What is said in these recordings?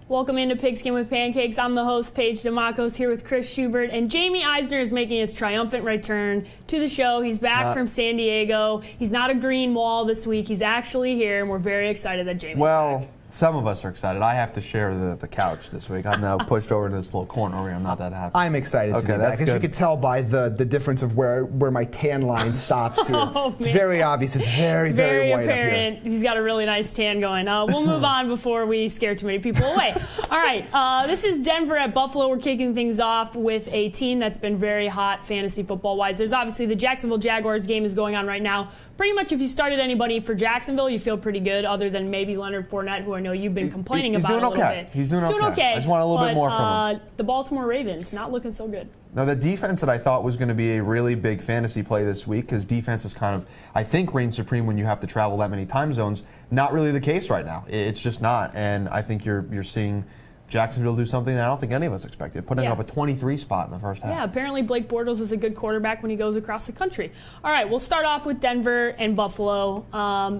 Welcome into Pigskin with Pancakes. I'm the host, Paige DeMacos, here with Chris Schubert, and Jamie Eisner is making his triumphant return to the show. He's back from San Diego. He's not a green wall this week. He's actually here, and we're very excited that Jamie's back. Some of us are excited. I have to share the couch this week. I'm now pushed over to this little corner over here. I'm not that happy. I'm excited to be back. As you can tell by the difference of where my tan line stops here. It's very obvious. It's very white apparent. Up here. He's got a really nice tan going. We'll move on before we scare too many people away. All right, this is Denver at Buffalo. We're kicking things off with a team that's been very hot fantasy football-wise. There's obviously the Jacksonville Jaguars game is going on right now. Pretty much if you started anybody for Jacksonville, you feel pretty good, other than maybe Leonard Fournette, who I know you've been complaining about a little bit. He's doing okay. I just want a little bit more from him. The Baltimore Ravens, not looking so good. Now, the defense that I thought was going to be a really big fantasy play this week, because defense is kind of, I think, reigns supreme when you have to travel that many time zones. Not really the case right now. It's just not. And I think you're seeing Jacksonville do something that I don't think any of us expected, putting up a 23 spot in the first half. Yeah, apparently Blake Bortles is a good quarterback when he goes across the country. All right, we'll start off with Denver and Buffalo.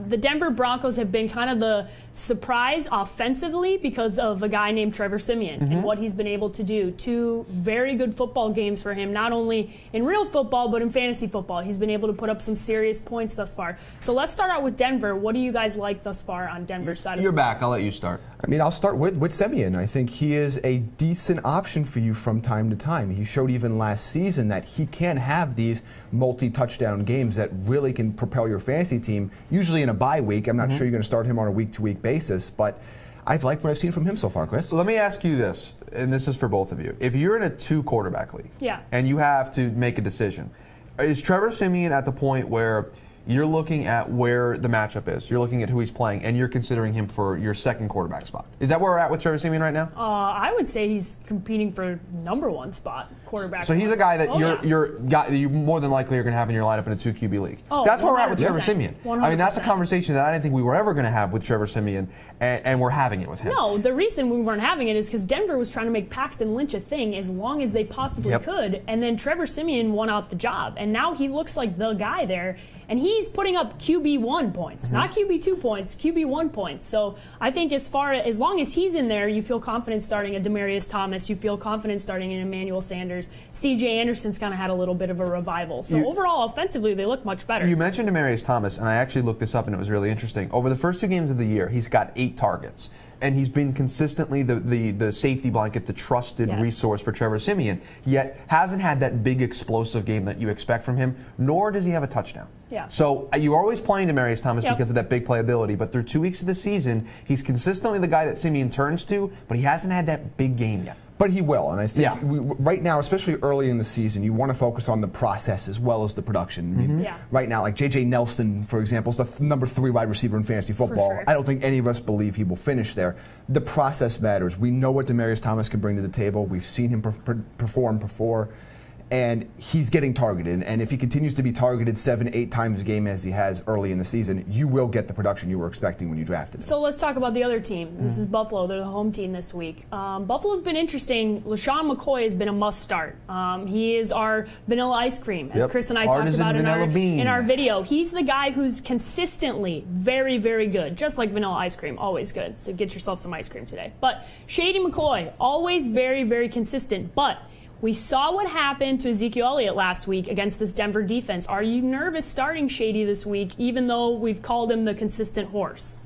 The Denver Broncos have been kind of the surprise offensively because of a guy named Trevor Siemian and what he's been able to do. Two very good football games for him, not only in real football but in fantasy football. He's been able to put up some serious points thus far. So let's start out with Denver. What do you guys like thus far on Denver's side? You're back. I'll let you start. I mean, I'll start with Siemian. I think he is a decent option for you from time to time. He showed even last season that he can have these multi-touchdown games that really can propel your fantasy team, usually in a bye week. I'm not sure you're going to start him on a week-to-week basis, but I've liked what I've seen from him so far, Chris. Let me ask you this, and this is for both of you. If you're in a two-quarterback league and you have to make a decision, is Trevor Siemian at the point where you're looking at where the matchup is, you're looking at who he's playing, and you're considering him for your second quarterback spot? Is that where we're at with Trevor Siemian right now? I would say he's competing for #1 spot, quarterback. So he's a guy that you more than likely are going to have in your lineup in a 2 QB league. That's where we're at with Trevor Siemian. 100%. I mean, that's a conversation that I didn't think we were ever going to have with Trevor Siemian, and we're having it with him. No, the reason we weren't having it is because Denver was trying to make Paxton Lynch a thing as long as they possibly could, and then Trevor Siemian won out the job, and now he looks like the guy there, and he's putting up QB1 points, not QB2 points, QB1 points. So I think as long as he's in there, you feel confident starting a Demaryius Thomas, you feel confident starting an Emmanuel Sanders. C.J. Anderson's kind of had a little bit of a revival. So overall, offensively, they look much better. You mentioned Demaryius Thomas, and I actually looked this up, and it was really interesting. Over the first 2 games of the year, he's got 8 targets. And he's been consistently the safety blanket, the trusted resource for Trevor Siemian, yet hasn't had that big explosive game that you expect from him, nor does he have a touchdown. So you're always playing Demaryius Thomas because of that big playability, but through 2 weeks of the season, he's consistently the guy that Siemian turns to, but he hasn't had that big game yet. But he will, and I think right now, especially early in the season, you want to focus on the process as well as the production. I mean, right now, like J.J. Nelson, for example, is the #3 wide receiver in fantasy football. Sure. I don't think any of us believe he will finish there. The process matters. We know what Demaryius Thomas can bring to the table. We've seen him perform before. And he's getting targeted. And if he continues to be targeted 7-8 times a game as he has early in the season, you will get the production you were expecting when you drafted him. So let's talk about the other team. This is Buffalo. They're the home team this week. Buffalo's been interesting. LaShawn McCoy has been a must start. He is our vanilla ice cream, as Chris and I talked about in our video. He's the guy who's consistently very, very good, just like vanilla ice cream, always good. So get yourself some ice cream today. But Shady McCoy, always very, very consistent. But we saw what happened to Ezekiel Elliott last week against this Denver defense. Are you nervous starting Shady this week, even though we've called him the consistent horse?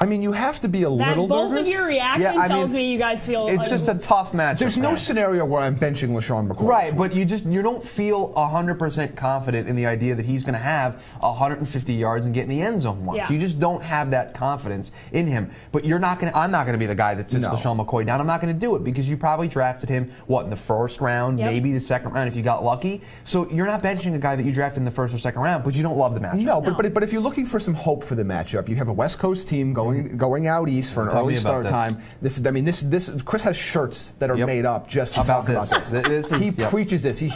I mean, you have to be a little nervous. Both of your reaction tells me you guys feel it's just a tough matchup. There's no scenario where I'm benching LaShawn McCoy. Right, but you don't feel 100% confident in the idea that he's going to have 150 yards and get in the end zone once. You just don't have that confidence in him. But I'm not going to be the guy that sits LaShawn McCoy down. I'm not going to do it because you probably drafted him, in the first round, maybe the second round if you got lucky. So you're not benching a guy that you drafted in the first or second round, but you don't love the matchup. No, but if you're looking for some hope for the matchup, you have a West Coast team going out east for an early start time. Chris has shirts that are made up just to talk about this. He preaches this. He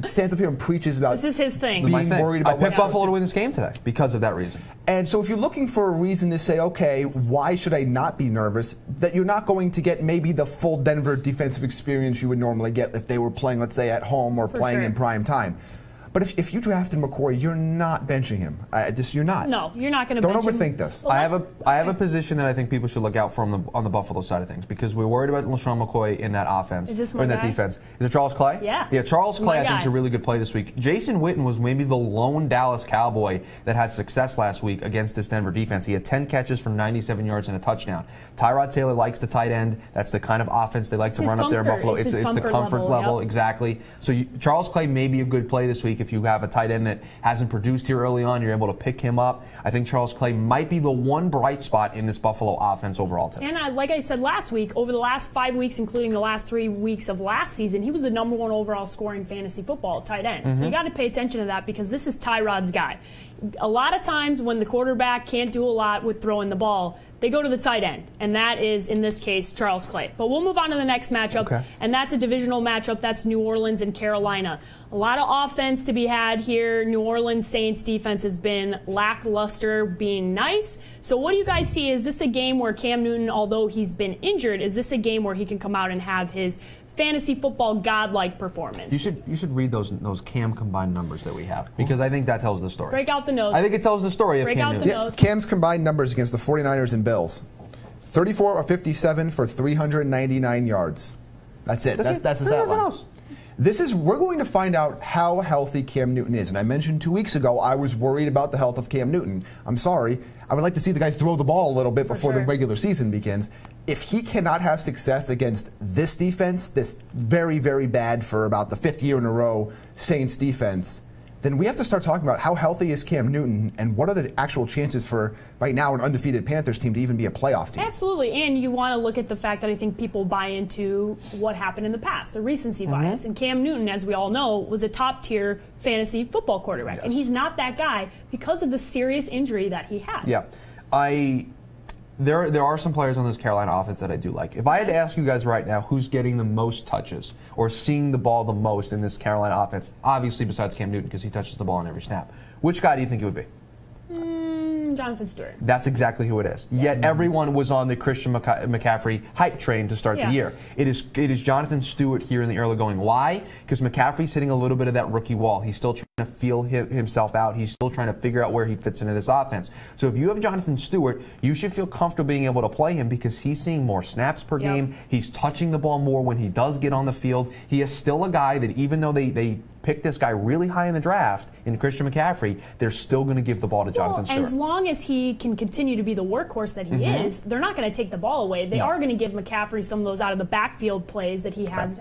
stands up here and preaches about this is his thing. Being worried about I picked Buffalo to win this game today because of that reason. And so if you're looking for a reason to say, okay, why should I not be nervous, that you're not going to get maybe the full Denver defensive experience you would normally get if they were playing, let's say, at home or playing in prime time. But if you drafted McCoy, you're not benching him. You're not. No, you're not going to bench him. Don't overthink this. Well, I have a position that I think people should look out for on the Buffalo side of things, because we're worried about LaShawn McCoy in that offense. Is this or in that defense. Is it Charles Clay? Yeah. Yeah, Charles Clay I think is a really good play this week. Jason Witten was maybe the lone Dallas Cowboy that had success last week against this Denver defense. He had 10 catches for 97 yards and a touchdown. Tyrod Taylor likes the tight end. That's the kind of offense they like to run up there in Buffalo. It's the comfort level, exactly. So Charles Clay may be a good play this week if you have a tight end that hasn't produced here early on. You're able to pick him up. I think Charles Clay might be the one bright spot in this Buffalo offense overall today. And like I said last week, over the last 5 weeks, including the last 3 weeks of last season, he was the #1 overall scoring fantasy football tight end. So you got to pay attention to that, because this is Tyrod's guy. A lot of times when the quarterback can't do a lot with throwing the ball, they go to the tight end, and that is, in this case, Charles Clay. But we'll move on to the next matchup, and that's a divisional matchup. That's New Orleans and Carolina. A lot of offense to be had here. New Orleans Saints defense has been lackluster, being nice. So what do you guys see? Is this a game where Cam Newton, although he's been injured, is this a game where he can come out and have his fantasy football godlike performance? You should read those Cam combined numbers that we have, because I think that tells the story. Break out the notes. I think it tells the story of Cam Newton. Notes. Cam's combined numbers against the 49ers and Bills: 34 of 57 for 399 yards. That's it. That's his stat line. We're going to find out how healthy Cam Newton is. And I mentioned 2 weeks ago I was worried about the health of Cam Newton. I'm sorry. I would like to see the guy throw the ball a little bit before the regular season begins. If he cannot have success against this defense, this very, very bad for about the 5th year in a row Saints defense, then we have to start talking about how healthy is Cam Newton and what are the actual chances for, right now, an undefeated Panthers team to even be a playoff team. Absolutely, and you want to look at the fact that I think people buy into what happened in the past, the recency bias. And Cam Newton, as we all know, was a top-tier fantasy football quarterback. And he's not that guy because of the serious injury that he had. Yeah. There are some players on this Carolina offense that I do like. If I had to ask you guys right now who's getting the most touches or seeing the ball the most in this Carolina offense, obviously besides Cam Newton because he touches the ball on every snap, which guy do you think it would be? Jonathan Stewart. That's exactly who it is. Yet everyone was on the Christian McCaffrey hype train to start the year. It is Jonathan Stewart here in the early going. Why? Because McCaffrey's hitting a little bit of that rookie wall. He's still trying to feel himself out. He's still trying to figure out where he fits into this offense. So if you have Jonathan Stewart, you should feel comfortable being able to play him because he's seeing more snaps per game. He's touching the ball more when he does get on the field. He is still a guy that, even though they picked this guy really high in the draft in Christian McCaffrey, they're still going to give the ball to Jonathan Stewart. As long as he can continue to be the workhorse that he is, they're not going to take the ball away. They are going to give McCaffrey some of those out of the backfield plays that he has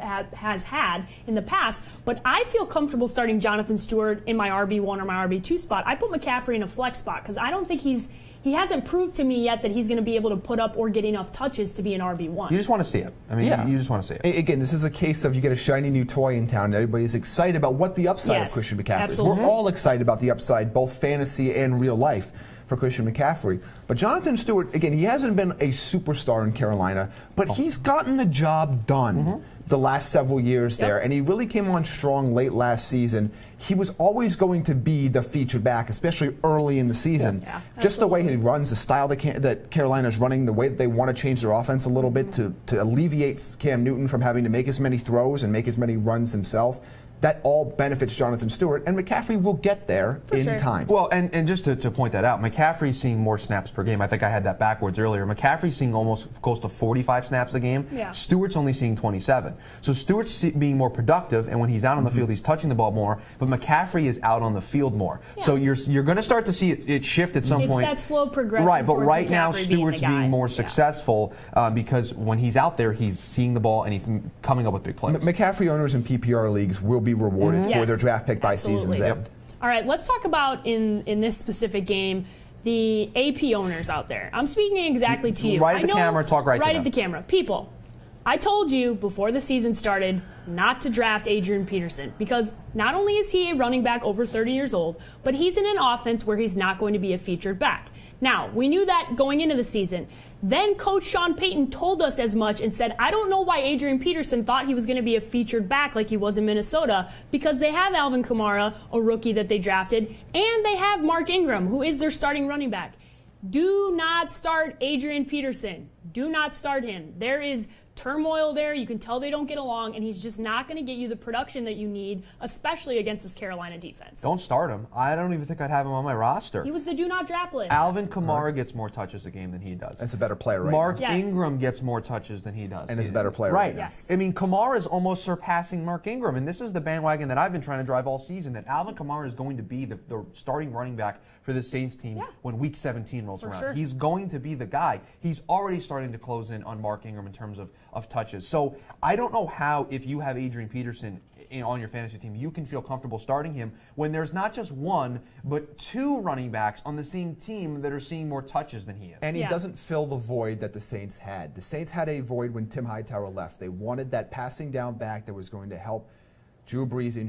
had in the past. But I feel comfortable starting Jonathan Stewart in my RB1 or my RB2 spot. I put McCaffrey in a flex spot because I don't think he hasn't proved to me yet that he's going to be able to put up or get enough touches to be an RB1. You just want to see it. I mean, you just want to see it. Again, this is a case of you get a shiny new toy in town and everybody's excited about what the upside of Christian McCaffrey is. We're all excited about the upside, both fantasy and real life, for Christian McCaffrey. But Jonathan Stewart, again, he hasn't been a superstar in Carolina, but he's gotten the job done the last several years there, and he really came on strong late last season. He was always going to be the featured back, especially early in the season. Just the way he runs, the style that Carolina's running, the way that they want to change their offense a little bit to alleviate Cam Newton from having to make as many throws and make as many runs himself. That all benefits Jonathan Stewart, and McCaffrey will get there in time. Well, and just to point that out, McCaffrey's seeing more snaps per game. I think I had that backwards earlier. McCaffrey's seeing almost close to 45 snaps a game. Stewart's only seeing 27. So Stewart's being more productive, and when he's out on the field, he's touching the ball more, but McCaffrey is out on the field more. So you're going to start to see it shift at some point. It's that slow progression. Right, but right now McCaffrey Stewart's being more successful because when he's out there, he's seeing the ball and he's coming up with big plays. McCaffrey owners in PPR leagues will be rewarded for their draft pick by season's end. All right, let's talk about in this specific game the AP owners out there. I'm speaking exactly to you. Right at the camera, talk right to them. Right at the camera. People, I told you before the season started not to draft Adrian Peterson because not only is he a running back over 30 years old, but he's in an offense where he's not going to be a featured back. Now, we knew that going into the season. Then Coach Sean Payton told us as much and said, I don't know why Adrian Peterson thought he was going to be a featured back like he was in Minnesota because they have Alvin Kamara, a rookie that they drafted, and they have Mark Ingram, who is their starting running back. Do not start Adrian Peterson. Do not start him. There is turmoil there. You can tell they don't get along, and he's just not going to get you the production that you need, especially against this Carolina defense. Don't start him. I don't even think I'd have him on my roster. He was the do not draft list. Alvin Kamara gets more touches a game than he does. That's a better player right Mark now. Ingram gets more touches than he does. And is a better player right now. Yes. I mean, Kamara is almost surpassing Mark Ingram, and this is the bandwagon that I've been trying to drive all season, that Alvin Kamara is going to be the starting running back for the Saints team when Week 17 rolls around. Sure. He's going to be the guy. He's already starting to close in on Mark Ingram in terms of touches. So I don't know how, if you have Adrian Peterson on your fantasy team, you can feel comfortable starting him when there's not just one, but two running backs on the same team that are seeing more touches than he is. And he doesn't fill the void that the Saints had. The Saints had a void when Tim Hightower left. They wanted that passing down back that was going to help Drew Brees in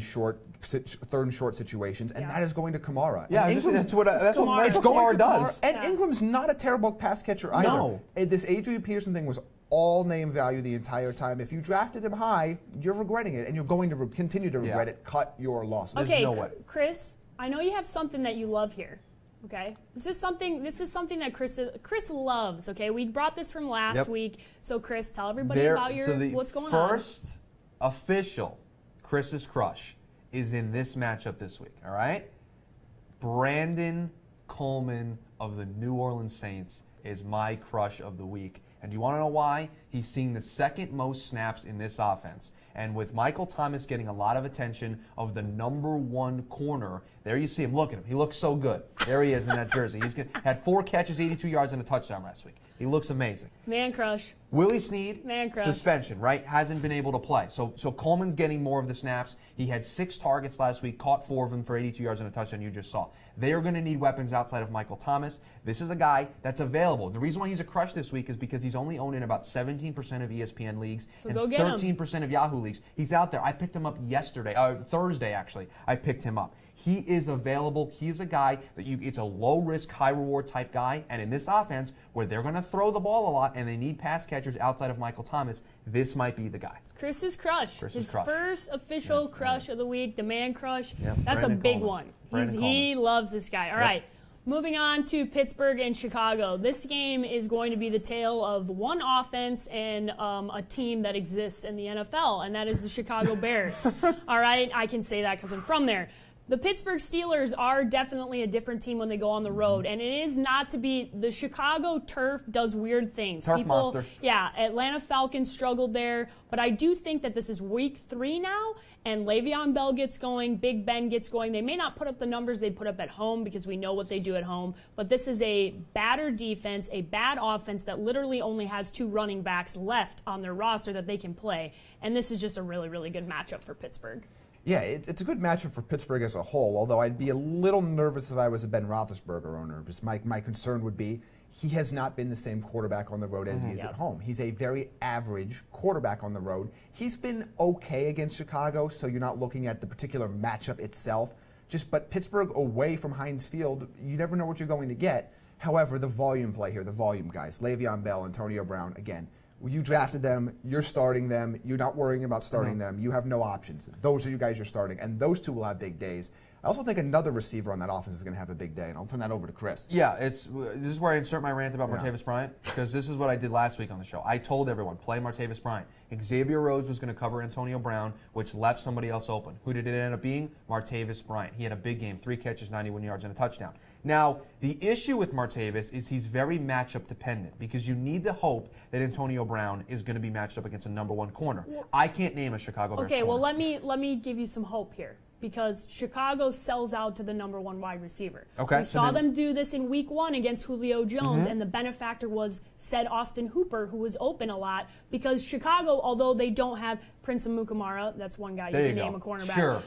third and short situations, and that is going to Kamara. Yeah, that's what Kamara does. And Ingram's not a terrible pass catcher either. No. This Adrian Peterson thing was all name value the entire time. If you drafted him high, you're regretting it, and you're going to continue to regret it. Cut your losses. Okay, no way. Chris, I know you have something that you love here. Okay, this is something that Chris loves. Okay, we brought this from last week. So Chris, tell everybody about what's going on. First official Chris's crush is in this matchup this week. All right, Brandon Coleman of the New Orleans Saints is my crush of the week. And do you want to know why? He's seeing the second most snaps in this offense. And with Michael Thomas getting a lot of attention of the #1 corner, there you see him. Look at him. He looks so good. There he is in that jersey. He's had 4 catches, 82 yards, and a touchdown last week. He looks amazing. Man crush. Willie Snead, Man crush. suspension, right? Hasn't been able to play. So Coleman's getting more of the snaps. He had 6 targets last week, caught 4 of them for 82 yards and a touchdown, you just saw. They are going to need weapons outside of Michael Thomas. This is a guy that's available. The reason why he's a crush this week is because he's only owned in about 17% of ESPN leagues and 13% of Yahoo leagues. He's out there. I picked him up Thursday actually. I picked him up. He is available. He's a guy that it's a low risk, high reward type guy. And in this offense, where they're going to throw the ball a lot and they need pass catchers outside of Michael Thomas, this might be the guy. Chris's crush. His first official crush of the week, the man crush. Yep. That's Brandon a big Coleman. one. He loves this guy. All right. Moving on to Pittsburgh and Chicago. This game is going to be the tale of one offense and a team that exists in the NFL, and that is the Chicago Bears. All right? I can say that because I'm from there. The Pittsburgh Steelers are definitely a different team when they go on the road, and it is not to be. The Chicago turf does weird things. Turf monster. Yeah, Atlanta Falcons struggled there, but I do think that this is week 3 now, and Le'Veon Bell gets going, Big Ben gets going. They may not put up the numbers they put up at home because we know what they do at home, but this is a badder defense, a bad offense that literally only has 2 running backs left on their roster that they can play, and this is just a really, really good matchup for Pittsburgh. Yeah, it's a good matchup for Pittsburgh as a whole, although I'd be a little nervous if I was a Ben Roethlisberger owner, because my concern would be he has not been the same quarterback on the road as he is at home. He's a very average quarterback on the road. He's been okay against Chicago, so you're not looking at the particular matchup itself. But Pittsburgh away from Heinz Field, you never know what you're going to get. However, the volume play here, the volume guys, Le'Veon Bell, Antonio Brown, again, you drafted them, you're starting them, you're not worrying about starting them, you have no options. Those are you guys you're starting, and those 2 will have big days. I also think another receiver on that offense is going to have a big day, and I'll turn that over to Chris. Yeah, this is where I insert my rant about Martavis Bryant, because this is what I did last week on the show. I told everyone, play Martavis Bryant. Xavier Rhodes was going to cover Antonio Brown, which left somebody else open. Who did it end up being? Martavis Bryant. He had a big game, 3 catches, 91 yards, and a touchdown. Now, the issue with Martavis is he's very matchup dependent, because you need to hope that Antonio Brown is going to be matched up against a #1 corner. I can't name a Chicago Bears corner. Well, let me give you some hope here, because Chicago sells out to the #1 wide receiver. Okay. We saw them do this in week 1 against Julio Jones, and the benefactor was said Austin Hooper, who was open a lot, because Chicago, although they don't have Prince Amukamara, that's one guy you can name a cornerback. Sure.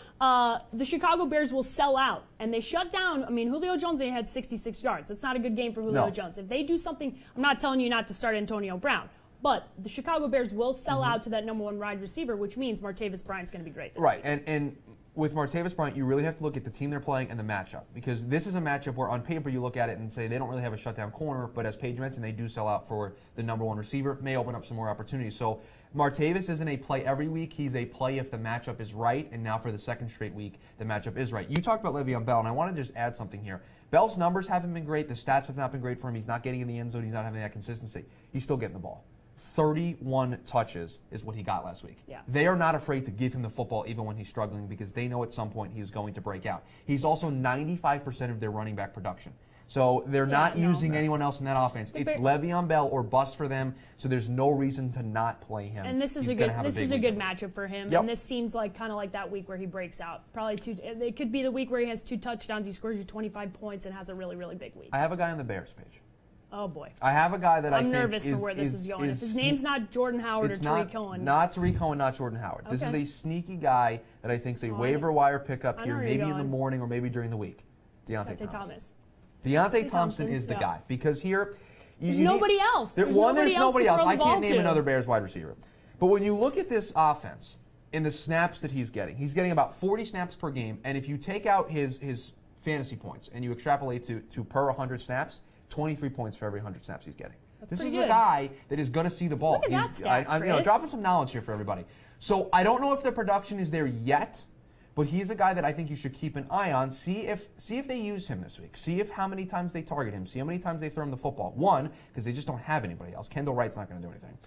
The Chicago Bears will sell out, and they shut down. I mean, Julio Jones, they had 66 yards. That's not a good game for Julio Jones. If they do something, I'm not telling you not to start Antonio Brown, but the Chicago Bears will sell out to that #1 wide receiver, which means Martavis Bryant's going to be great this week. And with Martavis Bryant, you really have to look at the team they're playing and the matchup, because this is a matchup where on paper you look at it and say they don't really have a shutdown corner, but as Paige mentioned, they do sell out for the #1 receiver, may open up some more opportunities. So Martavis isn't a play every week. He's a play if the matchup is right, and now for the second straight week, the matchup is right. You talked about Le'Veon Bell, and I want to just add something here. Bell's numbers haven't been great. The stats have not been great for him. He's not getting in the end zone. He's not having that consistency. He's still getting the ball. 31 touches is what he got last week. Yeah. They are not afraid to give him the football even when he's struggling because they know at some point he's going to break out. He's also 95% of their running back production. So they're not using anyone else in that offense. It's Le'Veon Bell or bust for them, so there's no reason to not play him. And this is a good matchup for him. Yep. And this seems like kind of like that week where he breaks out. Probably it could be the week where he has 2 touchdowns, he scores you 25 points and has a really, really big week. I have a guy on the Bears page. Oh, boy. I have a guy that I'm nervous for where this is going. If his name's not Jordan Howard or Tariq Cohen. Not Tariq Cohen, not Jordan Howard. This is a sneaky guy that I think is a waiver wire pickup here, maybe in the morning or maybe during the week. Deontay Thomas. Deontay Thompson is the guy because here there's nobody else. There's nobody else. I can't name another Bears wide receiver. But when you look at this offense and the snaps that he's getting about 40 snaps per game. And if you take out his fantasy points and you extrapolate to per 100 snaps, 23 points for every 100 snaps he's getting. This is a guy that is going to see the ball. Look at that stat, I'm dropping some knowledge here for everybody. So I don't know if the production is there yet. But he's a guy that I think you should keep an eye on. See if they use him this week. See how many times they target him. See how many times they throw him the football. One, because they just don't have anybody else. Kendall Wright's not going to do anything.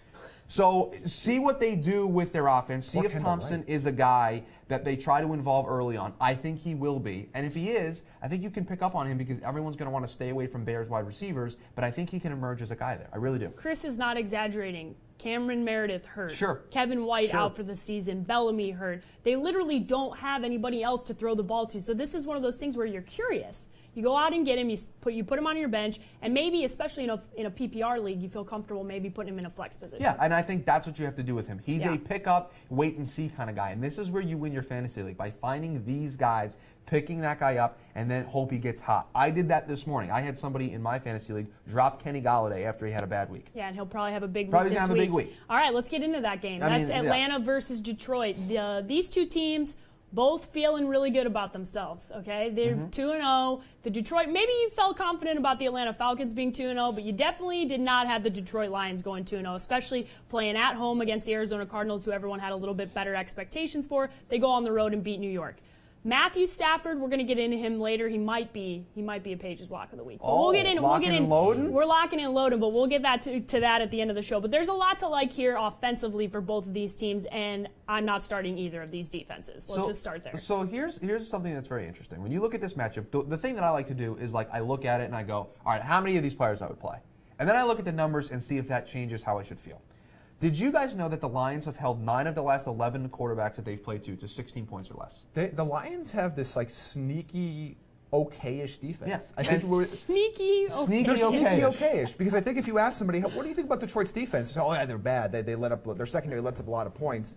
So see what they do with their offense. See if Thompson is a guy that they try to involve early on. I think he will be. And if he is, I think you can pick up on him because everyone's going to want to stay away from Bears wide receivers. But I think he can emerge as a guy there. I really do. Chris is not exaggerating. Cameron Meredith hurt. Sure. Kevin White out for the season. Bellamy hurt. They literally don't have anybody else to throw the ball to. So this is one of those things where you're curious. You go out and get him. You put him on your bench, and maybe, especially in a PPR league, you feel comfortable maybe putting him in a flex position. Yeah, and I think that's what you have to do with him. He's a pick-up, wait-and-see kind of guy. And this is where you win your fantasy league, by finding these guys, picking that guy up, and then hope he gets hot. I did that this morning. I had somebody in my fantasy league drop Kenny Galladay after he had a bad week. Yeah, and he'll probably have a big week Probably this have week. A big week. All right, let's get into that game. That's Atlanta versus Detroit. These two teams both feeling really good about themselves, okay? They're 2-0. The Detroit, maybe you felt confident about the Atlanta Falcons being 2-0, but you definitely did not have the Detroit Lions going 2-0, especially playing at home against the Arizona Cardinals, who everyone had a little bit better expectations for. They go on the road and beat New York. Matthew Stafford, we're going to get into him later. He might be a Page's lock of the week. But we'll get in. Loading? We're locking in loading, but we'll get that to that at the end of the show. But there's a lot to like here offensively for both of these teams, and I'm not starting either of these defenses. Let's just start there. So here's something that's very interesting. When you look at this matchup, the thing that I like to do is I look at it and I go, all right, how many of these players I would play? And then I look at the numbers and see if that changes how I should feel. Did you guys know that the Lions have held 9 of the last 11 quarterbacks that they've played to 16 points or less? The Lions have this sneaky, okay-ish defense. Yes, I think sneaky okay-ish. Because I think if you ask somebody, what do you think about Detroit's defense? They say, oh yeah, they're bad. They let up their secondary lets up a lot of points.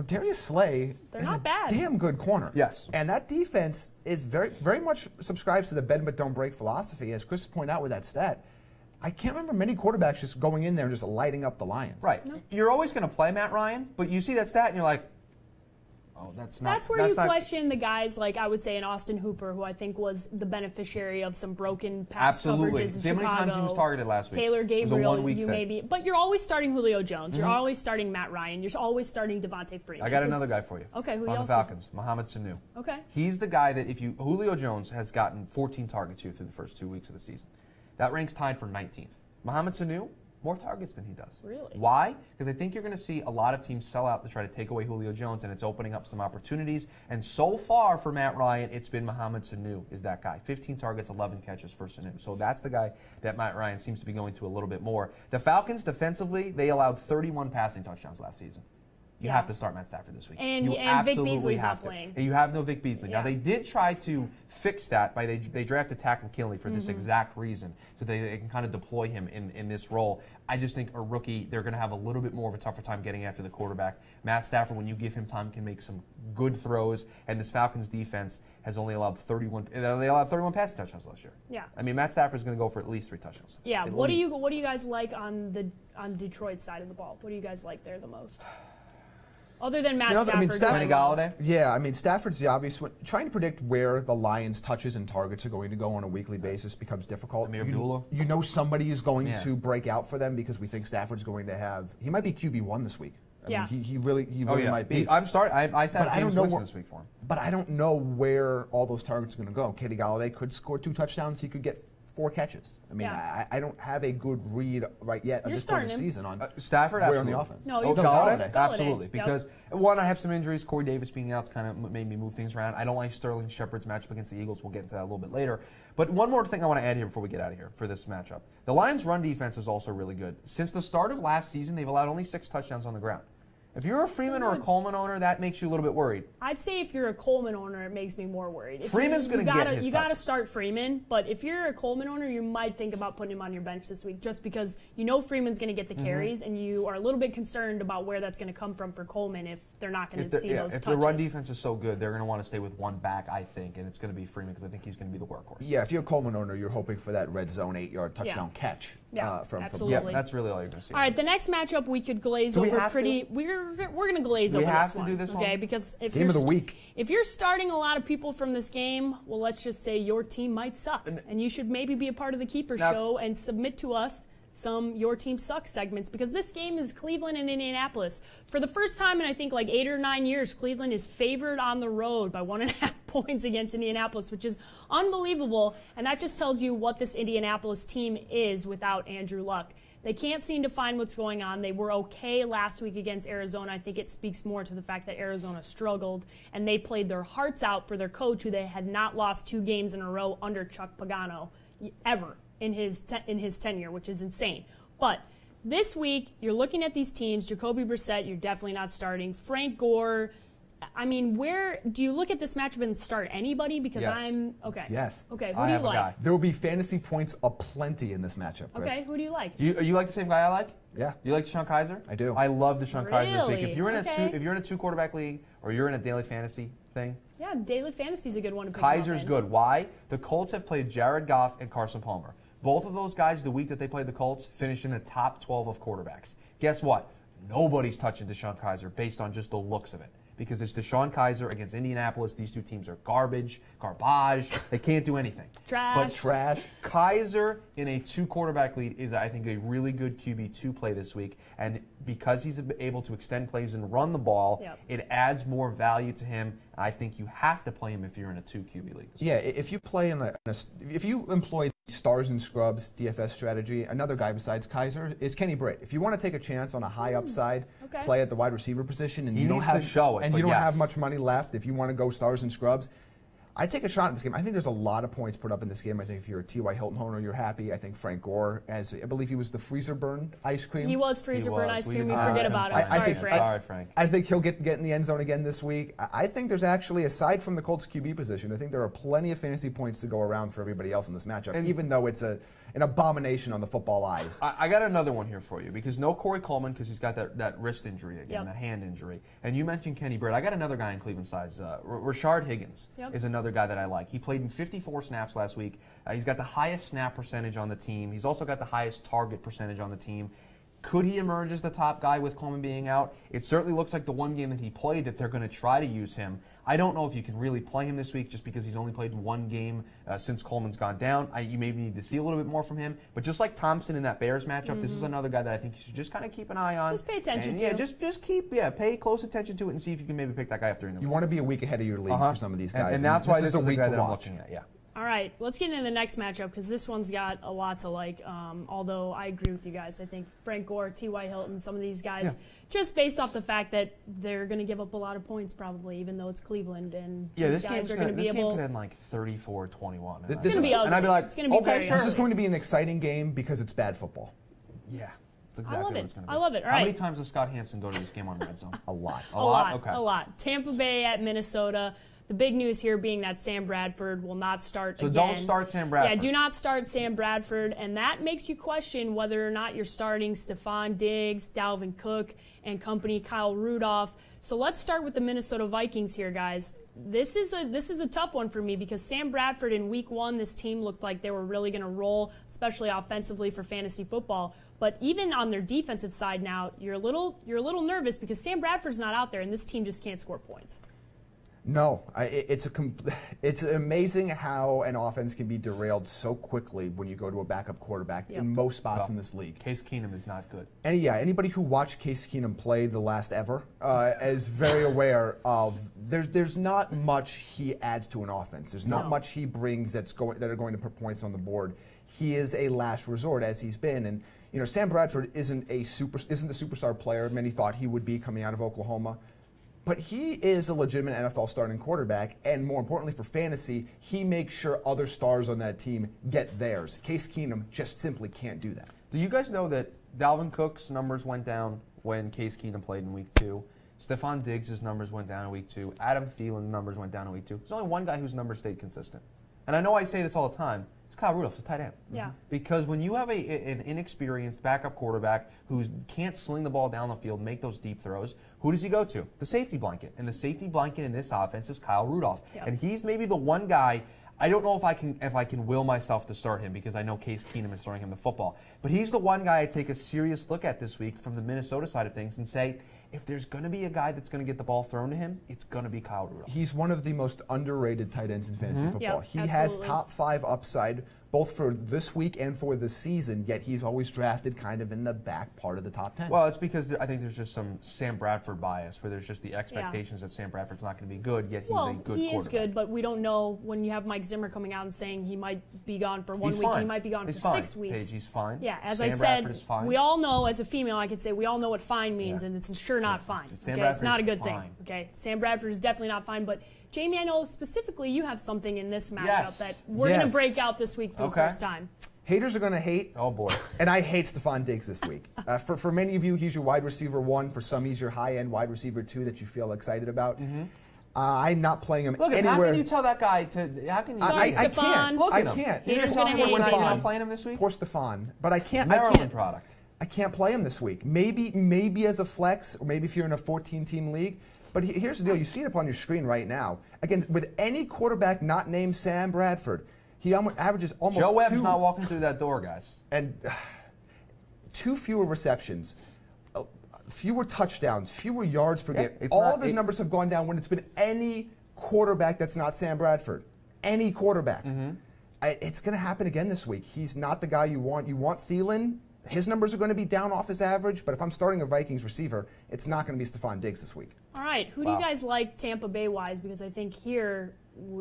Darius Slay is a damn good corner. Yes. And that defense is very, very much subscribes to the bend but don't break philosophy, as Chris pointed out with that stat. I can't remember many quarterbacks just going in there and just lighting up the Lions. Right. No. You're always going to play Matt Ryan, but you see that stat and you're like, oh, that's not. That's where you question the guys like I would say an Austin Hooper, who I think was the beneficiary of some broken pass coverages in See how many times he was targeted last week? Taylor Gabriel, you maybe. But you're always starting Julio Jones. You're always starting Matt Ryan. You're always starting Devontae Freeman. I got another guy for you. Okay, who on else? The Falcons, Mohamed Sanu. Okay. He's the guy that Julio Jones has gotten 14 targets here through the first 2 weeks of the season. That ranks tied for 19th. Mohamed Sanu, more targets than he does. Really? Why? Because I think you're going to see a lot of teams sell out to try to take away Julio Jones, and it's opening up some opportunities. And so far for Matt Ryan, it's been Mohamed Sanu is that guy. 15 targets, 11 catches for Sanu. So that's the guy that Matt Ryan seems to be going to a little bit more. The Falcons, defensively, they allowed 31 passing touchdowns last season. You have to start Matt Stafford this week. And Vic Beasley's not playing. And you have no Vic Beasley. Now, they did try to fix that by they drafted Tack McKinley for this exact reason, so they can kind of deploy him in this role. I just think a rookie, they're going to have a little bit more of a tougher time getting after the quarterback. Matt Stafford, when you give him time, can make some good throws, and this Falcons defense has only allowed 31 passing touchdowns last year. Yeah. I mean, Matt Stafford's going to go for at least 3 touchdowns. Yeah. What do you guys like on Detroit's side of the ball? What do you guys like there the most? Other than Matt Stafford. Kenny Galladay? Yeah, Stafford's the obvious one. Trying to predict where the Lions' touches and targets are going to go on a weekly basis becomes difficult. You know somebody is going to break out for them because we think Stafford's going to have. He might be QB1 this week. I mean, he really might be. I sat James Winston this week for him. But I don't know where all those targets are going to go. Kenny Galladay could score 2 touchdowns. He could get 4 catches. I mean, I don't have a good read right yet at this point of the season on Stafford. Where absolutely. on the offense. No, Galladay? Absolutely. Because one, I have some injuries. Corey Davis being out's kind of made me move things around. I don't like Sterling Shepard's matchup against the Eagles. We'll get into that a little bit later. But one more thing I want to add here before we get out of here for this matchup. The Lions' run defense is also really good. Since the start of last season, they've allowed only 6 touchdowns on the ground. If you're a Freeman or a Coleman owner, that makes you a little bit worried. I'd say if you're a Coleman owner, it makes me more worried. Freeman's going to get his You got to start Freeman, but if you're a Coleman owner, you might think about putting him on your bench this week just because you know Freeman's going to get the carries, and you are a little bit concerned about where that's going to come from for Coleman if they're not going to see those touches. If the run defense is so good, they're going to want to stay with one back, I think, and it's going to be Freeman because I think he's going to be the workhorse. Yeah, if you're a Coleman owner, you're hoping for that red zone 8-yard touchdown catch. From absolutely. That's really all you're going to see. All right, the next matchup we could glaze over pretty. We're going to glaze over this one. We have to do this one. Okay, because if game of the week. If you're starting a lot of people from this game, well, let's just say your team might suck, and you should maybe be a part of the Keeper Show and submit to us some Your Team Sucks segments because this game is Cleveland and Indianapolis. For the first time in I think like 8 or 9 years, Cleveland is favored on the road by 1.5 points against Indianapolis, which is unbelievable, and that just tells you what this Indianapolis team is without Andrew Luck. They can't seem to find what's going on. They were okay last week against Arizona. I think it speaks more to the fact that Arizona struggled, and they played their hearts out for their coach, who they had not lost 2 games in a row under Chuck Pagano ever in his tenure, which is insane. But this week, you're looking at these teams. Jacoby Brissett, you're definitely not starting. Frank Gore. I mean, where do you look at this matchup and start anybody? Because okay. Yes. Okay. Who do you like? There will be fantasy points aplenty in this matchup, Chris. Okay. Who do you like? You like the same guy I like? Yeah. You like DeShone Kizer? I do. I love DeShone Kizer this week. If you're in a 2 quarterback league or you're in a daily fantasy thing, yeah, daily fantasy is a good one to pick. Kaiser's good. Why? The Colts have played Jared Goff and Carson Palmer. Both of those guys, the week that they played the Colts, finished in the top 12 of quarterbacks. Guess what? Nobody's touching DeShone Kizer based on just the looks of it. Because it's DeShone Kizer against Indianapolis. These 2 teams are garbage. They can't do anything. Trash. Kizer in a 2 quarterback lead is, I think, a really good QB2 play this week. And because he's able to extend plays and run the ball, it adds more value to him. I think you have to play him if you're in a 2 QB league this week. If you play if you employ stars and scrubs DFS strategy, another guy besides Kizer is Kenny Britt. If you want to take a chance on a high upside play at the wide receiver position, and you don't have much money left, if you want to go stars and scrubs, I take a shot at this game. I think there's a lot of points put up in this game. I think if you're a T.Y. Hilton owner, you're happy. I think Frank Gore, I believe he was the freezer burn ice cream. He was freezer burn ice cream. We forget about him. Sorry, Frank. I think he'll get in the end zone again this week. I think there's actually, aside from the Colts QB position, I think there are plenty of fantasy points to go around for everybody else in this matchup, even though it's an abomination on the football eyes. I got another one here for you because no Corey Coleman because he's got that wrist injury again, that hand injury. And you mentioned Kenny Britt. I got another guy in Cleveland sides. Rashard Higgins is another guy that I like. He played in 54 snaps last week. He's got the highest snap percentage on the team. He's also got the highest target percentage on the team. Could he emerge as the top guy with Coleman being out? It certainly looks like the one game that he played that they're going to try to use him. I don't know if you can really play him this week just because he's only played 1 game since Coleman's gone down. You maybe need to see a little bit more from him. But just like Thompson in that Bears matchup, this is another guy that I think you should just kind of keep an eye on. Just pay attention to. Yeah, just pay close attention to it and see if you can maybe pick that guy up during the week. You want to be a week ahead of your league for some of these guys. And that's why this is a week that I'm looking at. Yeah. All right, let's get into the next matchup because this one's got a lot to like. Although I agree with you guys. I think Frank Gore, T.Y. Hilton, some of these guys, just based off the fact that they're going to give up a lot of points probably, even though it's Cleveland. And these guys are going to be able. This game could end like 34-21. And I'd be like, it's going to be very This is going to be an exciting game because it's bad football. Yeah. That's exactly what it's going to be. I love it. All How right. many times does Scott Hansen go to this game on Red Zone? A lot. A lot? Okay. A lot. Tampa Bay at Minnesota. The big news here being that Sam Bradford will not start again. So don't start Sam Bradford. Yeah, do not start Sam Bradford. And that makes you question whether or not you're starting Stephon Diggs, Dalvin Cook, and company, Kyle Rudolph. So let's start with the Minnesota Vikings here, guys. This is a tough one for me because Sam Bradford in week 1, this team looked like they were really going to roll, especially offensively for fantasy football. But even on their defensive side now, you're a little nervous because Sam Bradford's not out there and this team just can't score points. No, it's amazing how an offense can be derailed so quickly when you go to a backup quarterback in most spots in this league. Case Keenum is not good. And anybody who watched Case Keenum play the last ever is very aware of there's not much he adds to an offense. There's not much he brings that are going to put points on the board. he is a last resort, as he's been. And you know, Sam Bradford isn't the superstar player many thought he would be coming out of Oklahoma. But he is a legitimate NFL starting quarterback, and more importantly for fantasy, he makes sure other stars on that team get theirs. Case Keenum just simply can't do that. Do you guys know that Dalvin Cook's numbers went down when Case Keenum played in Week 2? Stephon Diggs' numbers went down in Week 2. Adam Thielen's numbers went down in Week 2. There's only one guy whose numbers stayed consistent. And I know I say this all the time. It's Kyle Rudolph, the tight end. Yeah. Because when you have an inexperienced backup quarterback who can't sling the ball down the field, make those deep throws, who does he go to? The safety blanket. And the safety blanket in this offense is Kyle Rudolph. Yep. And he's maybe the one guy. I don't know if I can will myself to start him because I know Case Keenum is throwing him the football. But he's the one guy I take a serious look at this week from the Minnesota side of things and say, if there's going to be a guy that's going to get the ball thrown to him, it's going to be Kyle Rudolph. He's one of the most underrated tight ends in fantasy football. Yep, he absolutely. has top 5 upside both for this week and for the season, yet he's always drafted kind of in the back part of the top 10. Well, it's because I think there's just some Sam Bradford bias where there's just the expectations that Sam Bradford's not going to be good, yet he's a good quarterback. He is good, but we don't know when you have Mike Zimmer coming out and saying he might be gone for 1 week, he might be gone for 6 weeks. Paige, he's fine. Yeah, as Sam I Bradford is said, fine. we all know, as a female, I could say we all know what fine means, and it's sure not fine. Okay? It's not a good thing. Okay, Sam Bradford is definitely not fine, but Jamie, I know specifically you have something in this matchup that we're going to break out this week for the first time. Haters are going to hate. Oh, boy. And I hate Stephon Diggs this week. For many of you, he's your wide receiver 1. For some, he's your high-end wide receiver 2 that you feel excited about. I'm not playing him anywhere. How can you tell that guy to... How can you... I can't. Look at I him. can't. You're Haters going to hate You're him. not playing him this week? Poor Stephon. But I can't... Maryland product. I can't play him this week. Maybe as a flex, or maybe if you're in a 14-team league. But here's the deal. You see it up on your screen right now. Again, with any quarterback not named Sam Bradford, he averages almost Joe Webb's not walking through that door, guys. And 2 fewer receptions, fewer touchdowns, fewer yards per game. All of his numbers have gone down when it's been any quarterback that's not Sam Bradford. Any quarterback. It's going to happen again this week. He's not the guy you want. You want Thielen. His numbers are going to be down off his average, but if I'm starting a Vikings receiver, it's not going to be Stephon Diggs this week. All right. Who do you guys like Tampa Bay-wise? Because I think here,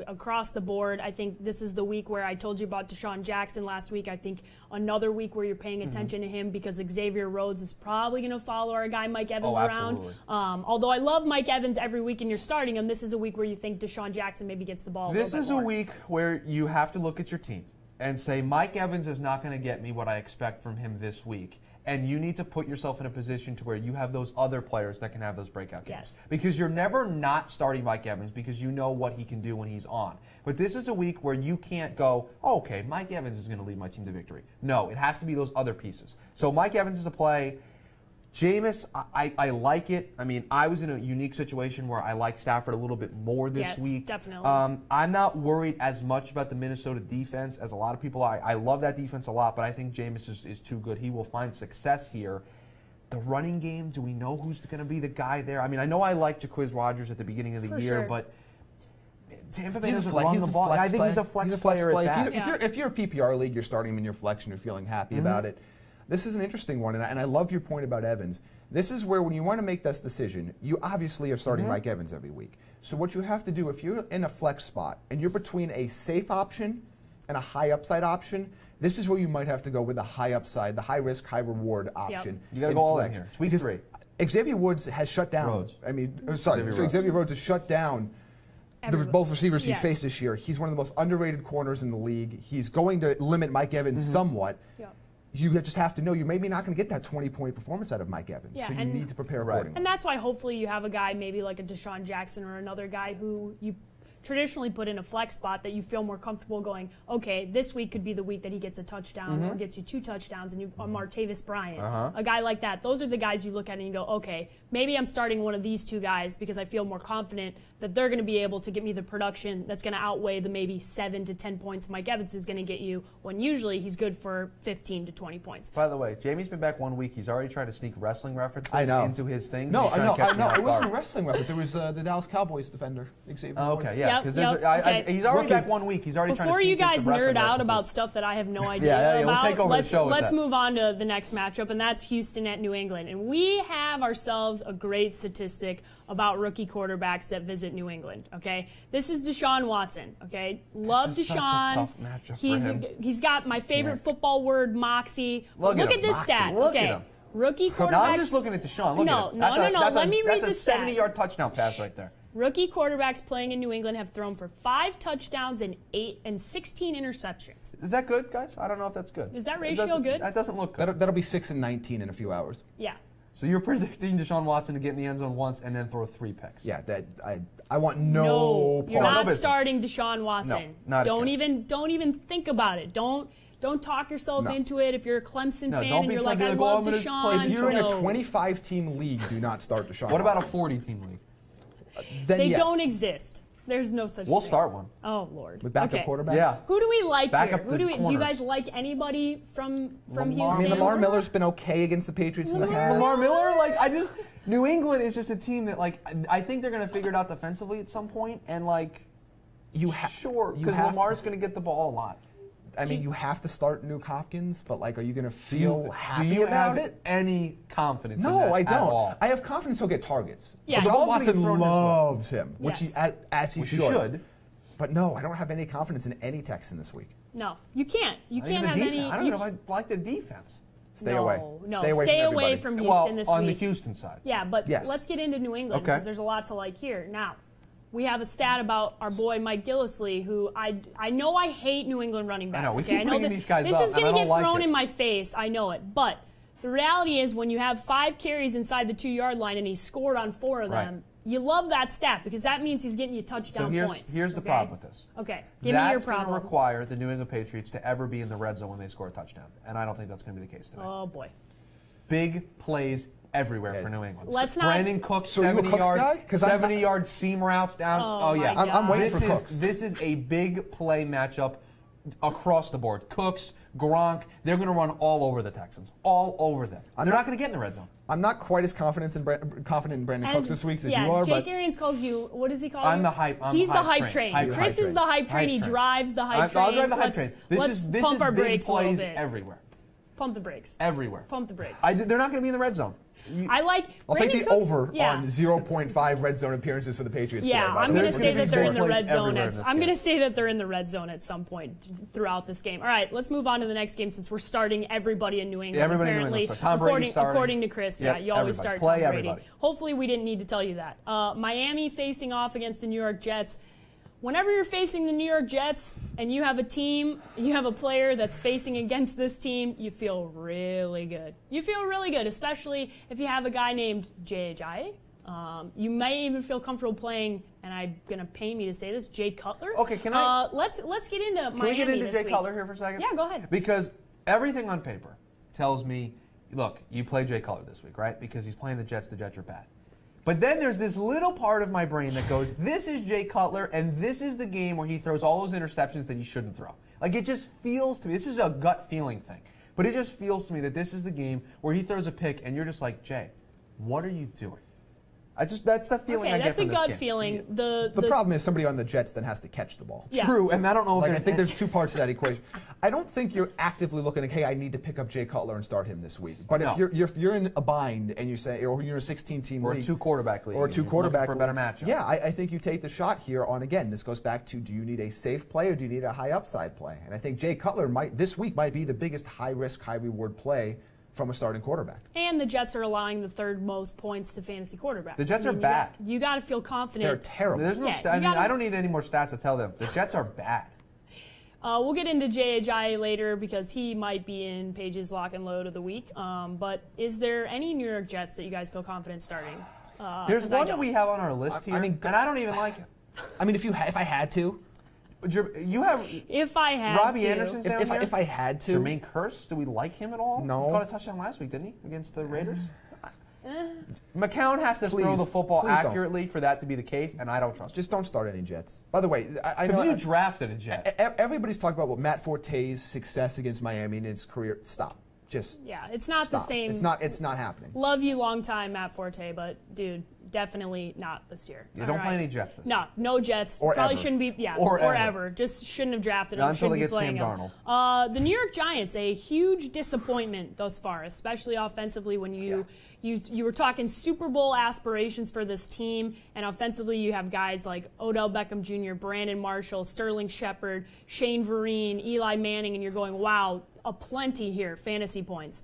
across the board, I think this is the week where I told you about Deshaun Jackson last week. I think another week where you're paying attention to him because Xavier Rhodes is probably going to follow our guy Mike Evans around. Although I love Mike Evans every week and you're starting him, this is a week where you think Deshaun Jackson maybe gets the ball a little bit more. This is a week where you have to look at your team and say, Mike Evans is not going to get me what I expect from him this week. And you need to put yourself in a position to where you have those other players that can have those breakout games. Yes. Because you're never not starting Mike Evans because you know what he can do when he's on. But this is a week where you can't go, oh, okay, Mike Evans is going to lead my team to victory. No, it has to be those other pieces. So Mike Evans is a play. Jameis, I like it. I mean, I was in a unique situation where I like Stafford a little bit more this week. Definitely. I'm not worried as much about the Minnesota defense as a lot of people are. I love that defense a lot, but I think Jameis is too good. He will find success here. The running game, do we know who's going to be the guy there? I mean, I know I liked Jacquizz Rodgers at the beginning of the year, but Tampa Bay doesn't run the ball. I think he's a flex player at best. If you're a PPR league, you're starting him in your flex and you're feeling happy about it. This is an interesting one, and I love your point about Evans. This is where when you want to make this decision, you obviously are starting Mike Evans every week. So what you have to do, if you're in a flex spot and you're between a safe option and a high upside option, this is where you might have to go with the high upside, the high risk, high reward option. You got to go all in here. It's week 3. Xavier Woods has shut down. Rhodes. Xavier Rhodes has shut down both receivers he's faced this year. He's one of the most underrated corners in the league. He's going to limit Mike Evans somewhat. You just have to know you're maybe not going to get that 20-point performance out of Mike Evans, so you need to prepare accordingly. And that's why hopefully you have a guy maybe like a Deshaun Jackson or another guy who you traditionally put in a flex spot that you feel more comfortable going, okay, this week could be the week that he gets a touchdown or gets you 2 touchdowns and you Martavis Bryant, a guy like that. Those are the guys you look at and you go, okay, maybe I'm starting one of these 2 guys because I feel more confident that they're going to be able to get me the production that's going to outweigh the maybe 7 to 10 points Mike Evans is going to get you when usually he's good for 15 to 20 points. By the way, Jamie's been back 1 week. He's already tried to sneak wrestling references into his thing. No, it wasn't a wrestling reference. It was the Dallas Cowboys defender, Xavier Woods. Okay, yeah. Because he's already back 1 week. He's already trying to Before you guys nerd out references. about stuff that I have no idea we'll take over the show with let's that. move on to the next matchup, and that's Houston at New England. And we have ourselves a great statistic about rookie quarterbacks that visit New England. Okay, this is Deshaun Watson. Okay, love this is Deshaun. Such a tough matchup for him. He's got my favorite football word, moxie. Look at this Moxie. stat. Look okay. at him. Rookie quarterbacks. No, I'm just looking at Deshaun. Look at him. No. Let me read this this stat. That's a 70-yard touchdown pass right there. Rookie quarterbacks playing in New England have thrown for 5 touchdowns and 16 interceptions. Is that good, guys? I don't know if that's good. Is that ratio good? That doesn't look good. That'll be 6 and 19 in a few hours. Yeah. So you're predicting Deshaun Watson to get in the end zone once and then throw 3 picks. Yeah, I want no part. You're not business. starting Deshaun Watson. No, not a chance. Don't even think about it. Don't talk yourself into it. If you're a Clemson fan and you're like, I like, love I'm gonna Deshaun. If you're in a 25-team league, do not start Deshaun What about a Watson. 40-team league? Then They yes. don't exist. There's no such We'll thing. start one. Oh, Lord. With backup quarterbacks? Yeah. Who do we like Back here? up the Do you corners. guys like anybody from Lamar. Houston? I mean, Lamar Miller's been okay against the Patriots in the past. Lamar Miller, New England is just a team that, I think they're going to figure it out defensively at some point, and, sure, because Lamar's going to get the ball a lot. I mean, you have to start Nuke Hopkins, but, are you going to feel happy do you about have it? any confidence in No, that I at don't. all? I have confidence he'll get targets. Yeah. Deshaun The ball's gonna get Watson thrown this way. loves him, which Yes. as he Which he should. should. But no, I don't have any confidence in any Texan this week. No, you can't. You Not even can't the have defense. any. I don't know if I like the defense. Stay no, away. No, Stay away stay from away everybody. from Houston this on week. the Houston side. Yeah, but Yes. let's get into New England Okay. because there's a lot to like here. Now, we have a stat about our boy Mike Gillislee, who I know I hate New England running backs. I know, we okay? keep bringing these guys this up, is and going I to don't get like thrown it. in my face. I know it, but the reality is when you have 5 carries inside the 2-yard line and he scored on 4 of them, Right. you love that stat because that means he's getting you touchdown points. Here's the problem with this. Okay, give me your That's going problem. to require the New England Patriots to ever be in the red zone when they score a touchdown, and I don't think that's going to be the case today. Oh boy. Big plays everywhere for New England. Let's not- Brandon Cooks, So are you a Cooks guy? 'Cause I'm not- 70-yard seam routes down. Oh, yeah. my I'm waiting This for is- Cooks. This is a big play matchup across the board. Cooks, Gronk, they're going to run all over the Texans. All over them. They're not going to get in the red zone. I'm not quite as confident in Brandon Cooks this week as you are, Jake but Arians calls you. What does he call I'm you? the hype. He's the hype train. train. Hype Chris train. is the hype train. Hype He train. drives the hype train. I'll drive the hype train. Let's This pump is our big brakes a little plays bit. everywhere. Pump the brakes. Everywhere. Pump the brakes. They're not going to be in the red zone. I'll take the Cooks, over yeah. on 0.5 red zone appearances for the Patriots. Yeah, today, by I'm the way. going to say that they're in the plays red zone. everywhere in this I'm going game. to say that they're in the red zone at some point throughout this game. All right, let's move on to the next game since we're starting everybody in New England. Everybody in New apparently, England. So Tom Brady's starting. according to Chris, Yep, yeah, you always everybody. start Play Tom Brady. everybody. Hopefully, we didn't need to tell you that. Miami facing off against the New York Jets. Whenever you're facing the New York Jets and you have a team, you have a player that's facing against this team, you feel really good. You feel really good, especially if you have a guy named J.J. You may even feel comfortable playing, and I'm going to pay me to say this, Jay Cutler. Okay, can I? Let's get into Miami. Can we get into this Jay week. Cutler here for a second? Yeah, go ahead. Because everything on paper tells me, look, you play Jay Cutler this week, right? Because he's playing the Jets are bad. But then there's this little part of my brain that goes, this is Jay Cutler, and this is the game where he throws all those interceptions that he shouldn't throw. It just feels to me, this is a gut feeling thing, but it just feels to me that this is the game where he throws a pick, and you're just like, Jay, what are you doing? That's the feeling I get that's from a this gut game. feeling. The problem is somebody on the Jets then has to catch the ball. Yeah. True, and I don't know if I think there's 2 parts to that equation. I don't think you're actively looking at, hey, I need to pick up Jay Cutler and start him this week. But No. if you're in a bind and you say, or you're in a 16-team or league, a 2-quarterback league, or a and you're 2-quarterback looking for a better matchup. Yeah, I think you take the shot here on, again, this goes back to, do you need a safe play or do you need a high upside play? And I think Jay Cutler this week might be the biggest high risk, high reward play from a starting quarterback. And the Jets are allowing the 3rd most points to fantasy quarterbacks. The Jets are bad. You got to feel confident. They're terrible. There's no. I don't need any more stats to tell them. The Jets are bad. We'll get into J.J. later because he might be in Paige's lock and load of the week. But is there any New York Jets that you guys feel confident starting? There's one that we have on our list here, and I don't even like it. I mean, if I had to. You have if I had Robbie to. Anderson's down here. If I had to. Jermaine Kearse, do we like him at all? No. He caught a touchdown last week, didn't he, against the Raiders? McCown has to throw the Please, football please don't. accurately for that to be the case, and I don't trust him. Just don't start any Jets. By the way, I know If you drafted a Jet, everybody's talking about Matt Forte's success against Miami in his career. Stop. Just Yeah, it's not the stop. same. It's not happening. Love you long time, Matt Forte, but dude, definitely not this year. You don't play any Jets this year. No Jets. Or Probably ever. shouldn't be. Yeah, or ever. Just shouldn't have drafted him. Not until they get Sam Darnold. The New York Giants, a huge disappointment thus far, especially offensively. When you were talking Super Bowl aspirations for this team, and offensively you have guys like Odell Beckham Jr., Brandon Marshall, Sterling Shepard, Shane Vereen, Eli Manning, and you're going, wow, a plenty here, fantasy points.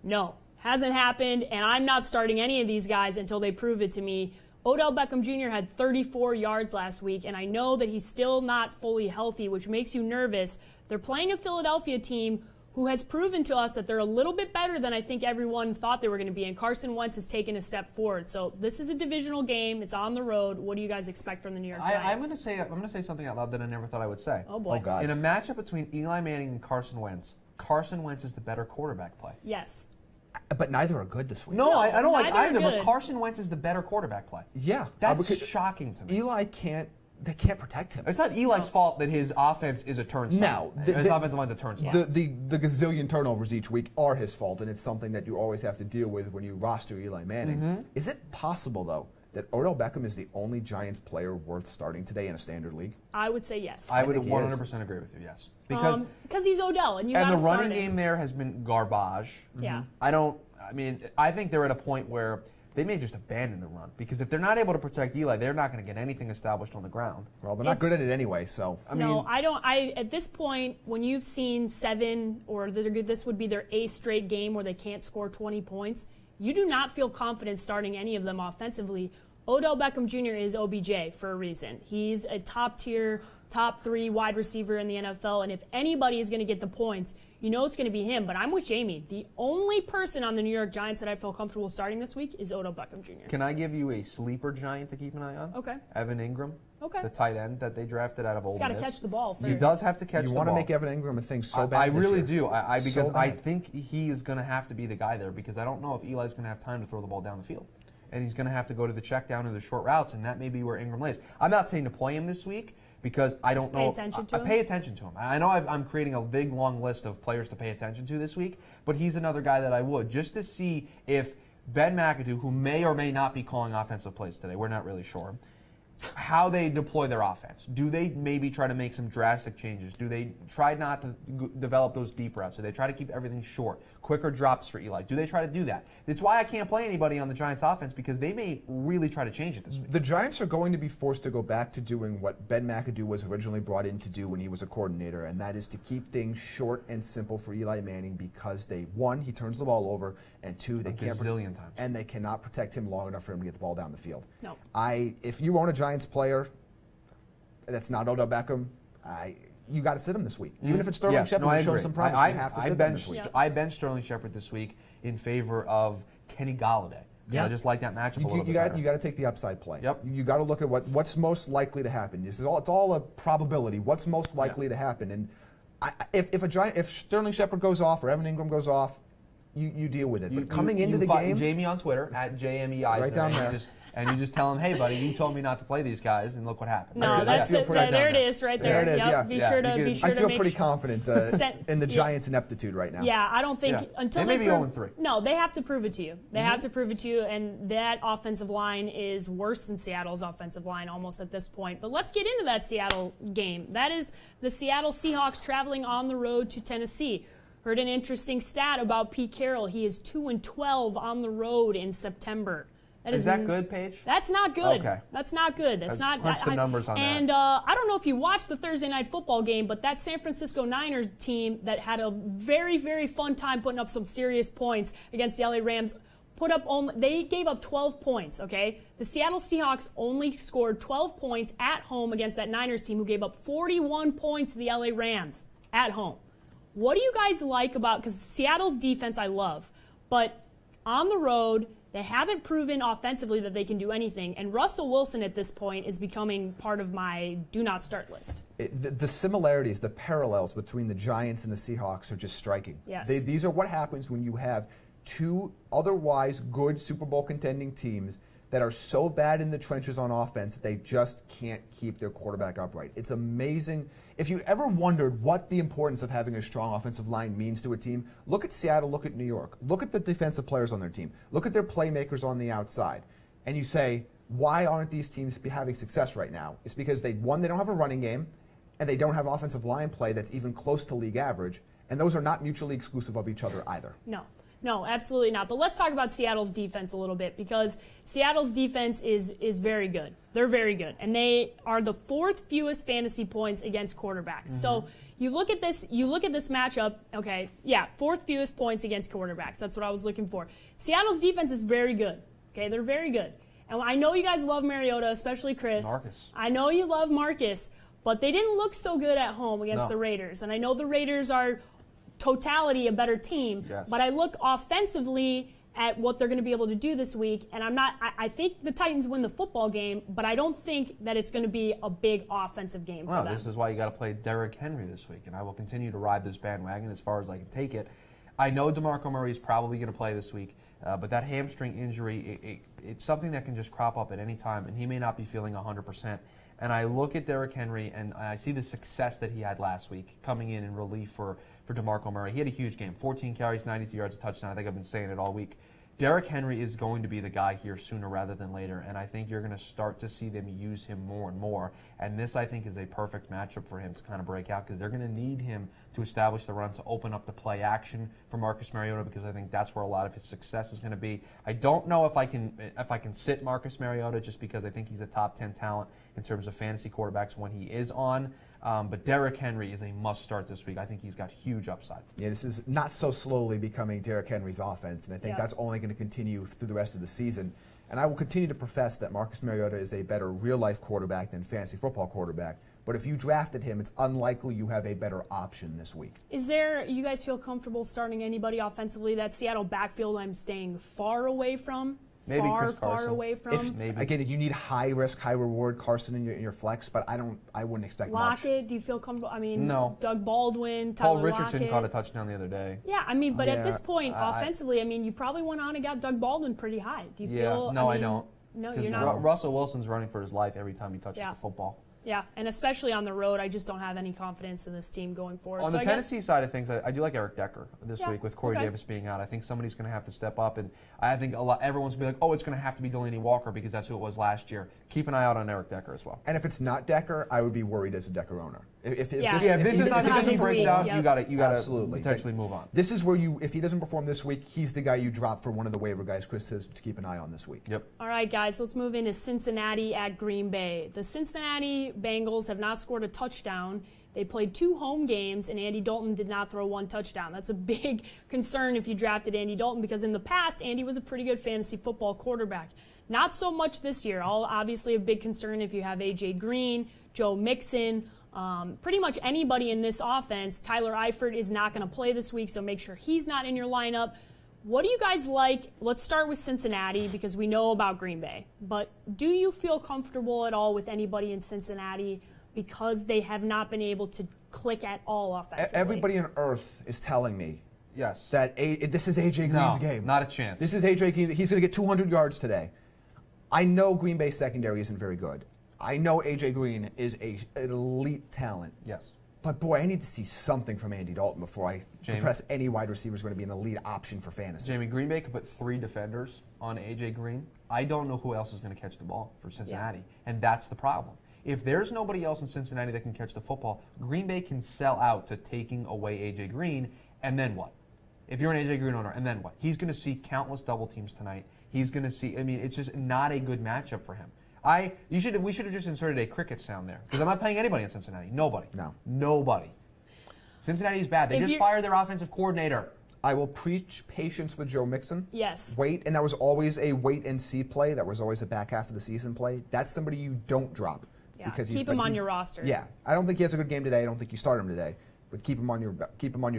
No, hasn't happened, and I'm not starting any of these guys until they prove it to me. Odell Beckham Jr. had 34 yards last week, and I know that he's still not fully healthy, which makes you nervous. They're playing a Philadelphia team who has proven to us that they're a little bit better than I think everyone thought they were going to be, and Carson Wentz has taken a step forward. So this is a divisional game. It's on the road. What do you guys expect from the New York Giants? I'm going to say something out loud that I never thought I would say. Oh, boy. Oh, God. In a matchup between Eli Manning and Carson Wentz is the better quarterback play. Yes. But neither are good this week. No, I don't like either, good. but Carson Wentz is the better quarterback play. Yeah. That's shocking to me. Eli they can't protect him. It's not Eli's fault that his offense is a turnstile. No. His offensive line's a turnstile. The gazillion turnovers each week are his fault, and it's something that you always have to deal with when you roster Eli Manning. Mm-hmm. Is it possible, though, that Odell Beckham is the only Giants player worth starting today in a standard league? I would say yes. I would think he 100% agree with you, yes. Because he's Odell, and you and gotta the running start game there has been garbage. Yeah. I think they're at a point where they may just abandon the run, because if they're not able to protect Eli, they're not going to get anything established on the ground. Well, they're not good at it anyway, so. At this point, when you've seen 7, or this would be their 8th straight game where they can't score 20 points, you do not feel confident starting any of them offensively. Odell Beckham Jr. is OBJ for a reason. He's a top-tier, top 3 wide receiver in the NFL, and if anybody is going to get the points, you know it's going to be him. But I'm with Jamie. The only person on the New York Giants that I feel comfortable starting this week is Odell Beckham Jr. Can I give you a sleeper Giant to keep an eye on? Okay. Evan Ingram. Okay. The tight end that they drafted out of Ole Miss. He's got to catch the ball first. He does have to catch the ball. You want to make Evan Ingram a thing so bad. I really this year. do. Because So I bad. think he is going to have to be the guy there, because I don't know if Eli's going to have time to throw the ball down the field. And he's going to have to go to the check down or the short routes, and that may be where Ingram lays. I'm not saying to play him this week, because I don't know. Pay attention to him? Pay attention to him. I know I'm creating a big, long list of players to pay attention to this week, but he's another guy that I would, just to see if Ben McAdoo, who may or may not be calling offensive plays today, we're not really sure, how they deploy their offense. Do they maybe try to make some drastic changes? Do they try not to develop those deep routes? Do they try to keep everything short, quicker drops for Eli? Do they try to do that? That's why I can't play anybody on the Giants offense, because they may really try to change it this week. The Giants are going to be forced to go back to doing what Ben McAdoo was originally brought in to do when he was a coordinator, and that is to keep things short and simple for Eli Manning, because he turns the ball over, and 2, they can't gazillion times. And they cannot protect him long enough for him to get the ball down the field. No. If you own a Giants player that's not Odell Beckham, you got to sit him this week. Even if it's Sterling Shepard who shows some promise, you have to sit him this week. I benched Sterling Shepard this week in favor of Kenny Golladay. Yeah. I just like that matchup a little bit better. You got to take the upside play. Yep. You got to look at what's most likely to happen. It's all a probability. What's most likely to happen? And if Sterling Shepard goes off or Evan Ingram goes off, you deal with it. But coming into the game, Jamie on Twitter at JME Eisner, right down there. And you just tell him, hey, buddy, you told me not to play these guys, and look what happened. No, that's it. There it is, right there. There it is, Yep. yeah. Be sure to I feel make pretty confident in the Giants' ineptitude right now. Yeah, I don't think until they may be 0-3. No, they have to prove it to you. They have to prove it to you, and that offensive line is worse than Seattle's offensive line almost at this point. But let's get into that Seattle game. That is the Seattle Seahawks traveling on the road to Tennessee. Heard an interesting stat about Pete Carroll. He is 2-12 on the road in September. Is that good, Paige? That's not good. Okay. That's not good. That's not. Crunch the numbers on that. And I don't know if you watched the Thursday night football game, but that San Francisco Niners team that had a very, very fun time putting up some serious points against the LA Rams they gave up 12 points, okay? The Seattle Seahawks only scored 12 points at home against that Niners team who gave up 41 points to the LA Rams at home. What do you guys like about, because Seattle's defense I love, but on the road, they haven't proven offensively that they can do anything, and Russell Wilson at this point is becoming part of my do not start list. The similarities, the parallels between the Giants and the Seahawks are just striking. Yes. These are what happens when you have two otherwise good Super Bowl contending teams that are so bad in the trenches on offense, they just can't keep their quarterback upright. It's amazing. If you ever wondered what the importance of having a strong offensive line means to a team, look at Seattle, look at New York. Look at the defensive players on their team. Look at their playmakers on the outside. and you say, why aren't these teams having success right now? It's because they don't have a running game, and they don't have offensive line play that's even close to league average, and those are not mutually exclusive of each other either. No, absolutely not. But let's talk about Seattle's defense a little bit, because Seattle's defense is very good. They're very good. And they are the 4th fewest fantasy points against quarterbacks. So you look at this matchup, okay, 4th fewest points against quarterbacks. That's what I was looking for. Seattle's defense is very good. Okay, they're very good. And I know you guys love Mariota, especially Chris. Marcus. I know you love Marcus, but they didn't look so good at home against the Raiders. And I know the Raiders are totality a better team, but I look offensively at what they're going to be able to do this week, and I think the Titans win the football game, but I don't think that it's going to be a big offensive game for them. This is why you got to play Derrick Henry this week, and I will continue to ride this bandwagon as far as I can take it. I know DeMarco Murray is probably going to play this week, but that hamstring injury, it's something that can just crop up at any time, and he may not be feeling 100%. And I look at Derrick Henry, and I see the success that he had last week coming in relief for DeMarco Murray. He had a huge game, 14 carries, 92 yards, a touchdown. I think I've been saying it all week. Derrick Henry is going to be the guy here sooner rather than later, and I think you're going to start to see them use him more and more. And this, I think, is a perfect matchup for him to kind of break out, because they're going to need him to establish the run, to open up the play action for Marcus Mariota, because I think that's where a lot of his success is going to be. I don't know if I can sit Marcus Mariota, just because I think he's a top 10 talent in terms of fantasy quarterbacks when he is on. But Derrick Henry is a must-start this week. I think he's got huge upside. Yeah, this is not so slowly becoming Derrick Henry's offense, and I think that's only going to continue through the rest of the season. And I will continue to profess that Marcus Mariota is a better real-life quarterback than fantasy football quarterback. But if you drafted him, it's unlikely you have a better option this week. You guys feel comfortable starting anybody offensively? That Seattle backfield I'm staying far away from? Maybe far away from. Again, you need high risk, high reward Carson in your flex, but I wouldn't expect much. Lockett, do you feel comfortable? I mean, no. Doug Baldwin, Tyler Paul Richardson Lockett. caught a touchdown the other day. Yeah, I mean, but at this point, offensively, you probably went on and got Doug Baldwin pretty high. Do you feel? No, I don't. No, you're not. Russell Wilson's running for his life every time he touches the football. Yeah, and especially on the road, I just don't have any confidence in this team going forward. On the Tennessee side of things, I do like Eric Decker this week with Corey Davis being out. I think somebody's going to have to step up, and I think everyone's going to be like, oh, it's going to have to be Delaney Walker because that's who it was last year. Keep an eye out on Eric Decker as well. And if it's not Decker, I would be worried as a Decker owner. If this doesn't break out, you got to potentially move on. This is where if he doesn't perform this week, he's the guy you drop for one of the waiver guys Chris says to keep an eye on this week. Yep. All right, guys, let's move into Cincinnati at Green Bay. The Cincinnati Bengals have not scored a touchdown. They played 2 home games, and Andy Dalton did not throw 1 touchdown. That's a big concern if you drafted Andy Dalton, because in the past, Andy was a pretty good fantasy football quarterback. Not so much this year. Obviously a big concern if you have A.J. Green, Joe Mixon, pretty much anybody in this offense. Tyler Eifert is not going to play this week, so make sure he's not in your lineup. What do you guys like? Let's start with Cincinnati, because we know about Green Bay. But do you feel comfortable at all with anybody in Cincinnati, because they have not been able to click at all offensively? Everybody on earth is telling me that this is A.J. Green's game. Not a chance. This is A.J. Green. He's going to get 200 yards today. I know Green Bay's secondary isn't very good. I know A.J. Green is an elite talent. Yes. But, boy, I need to see something from Andy Dalton before I press any wide receiver is going to be an elite option for fantasy. Jamie, Green Bay could put 3 defenders on A.J. Green. I don't know who else is going to catch the ball for Cincinnati, and that's the problem. If there's nobody else in Cincinnati that can catch the football, Green Bay can sell out to taking away A.J. Green, and then what? If you're an A.J. Green owner, and then what? He's going to see countless double teams tonight. He's going to see, it's just not a good matchup for him. We should have just inserted a cricket sound there, because I'm not paying anybody in Cincinnati. Nobody. No. Nobody. Cincinnati's bad. They just fired their offensive coordinator. I will preach patience with Joe Mixon. Yes. Wait, and that was always a wait-and-see play. That was always a back half of the season play. That's somebody you don't drop. Yeah, keep him on your roster. Yeah. I don't think he has a good game today. I don't think you start him today. But keep him on your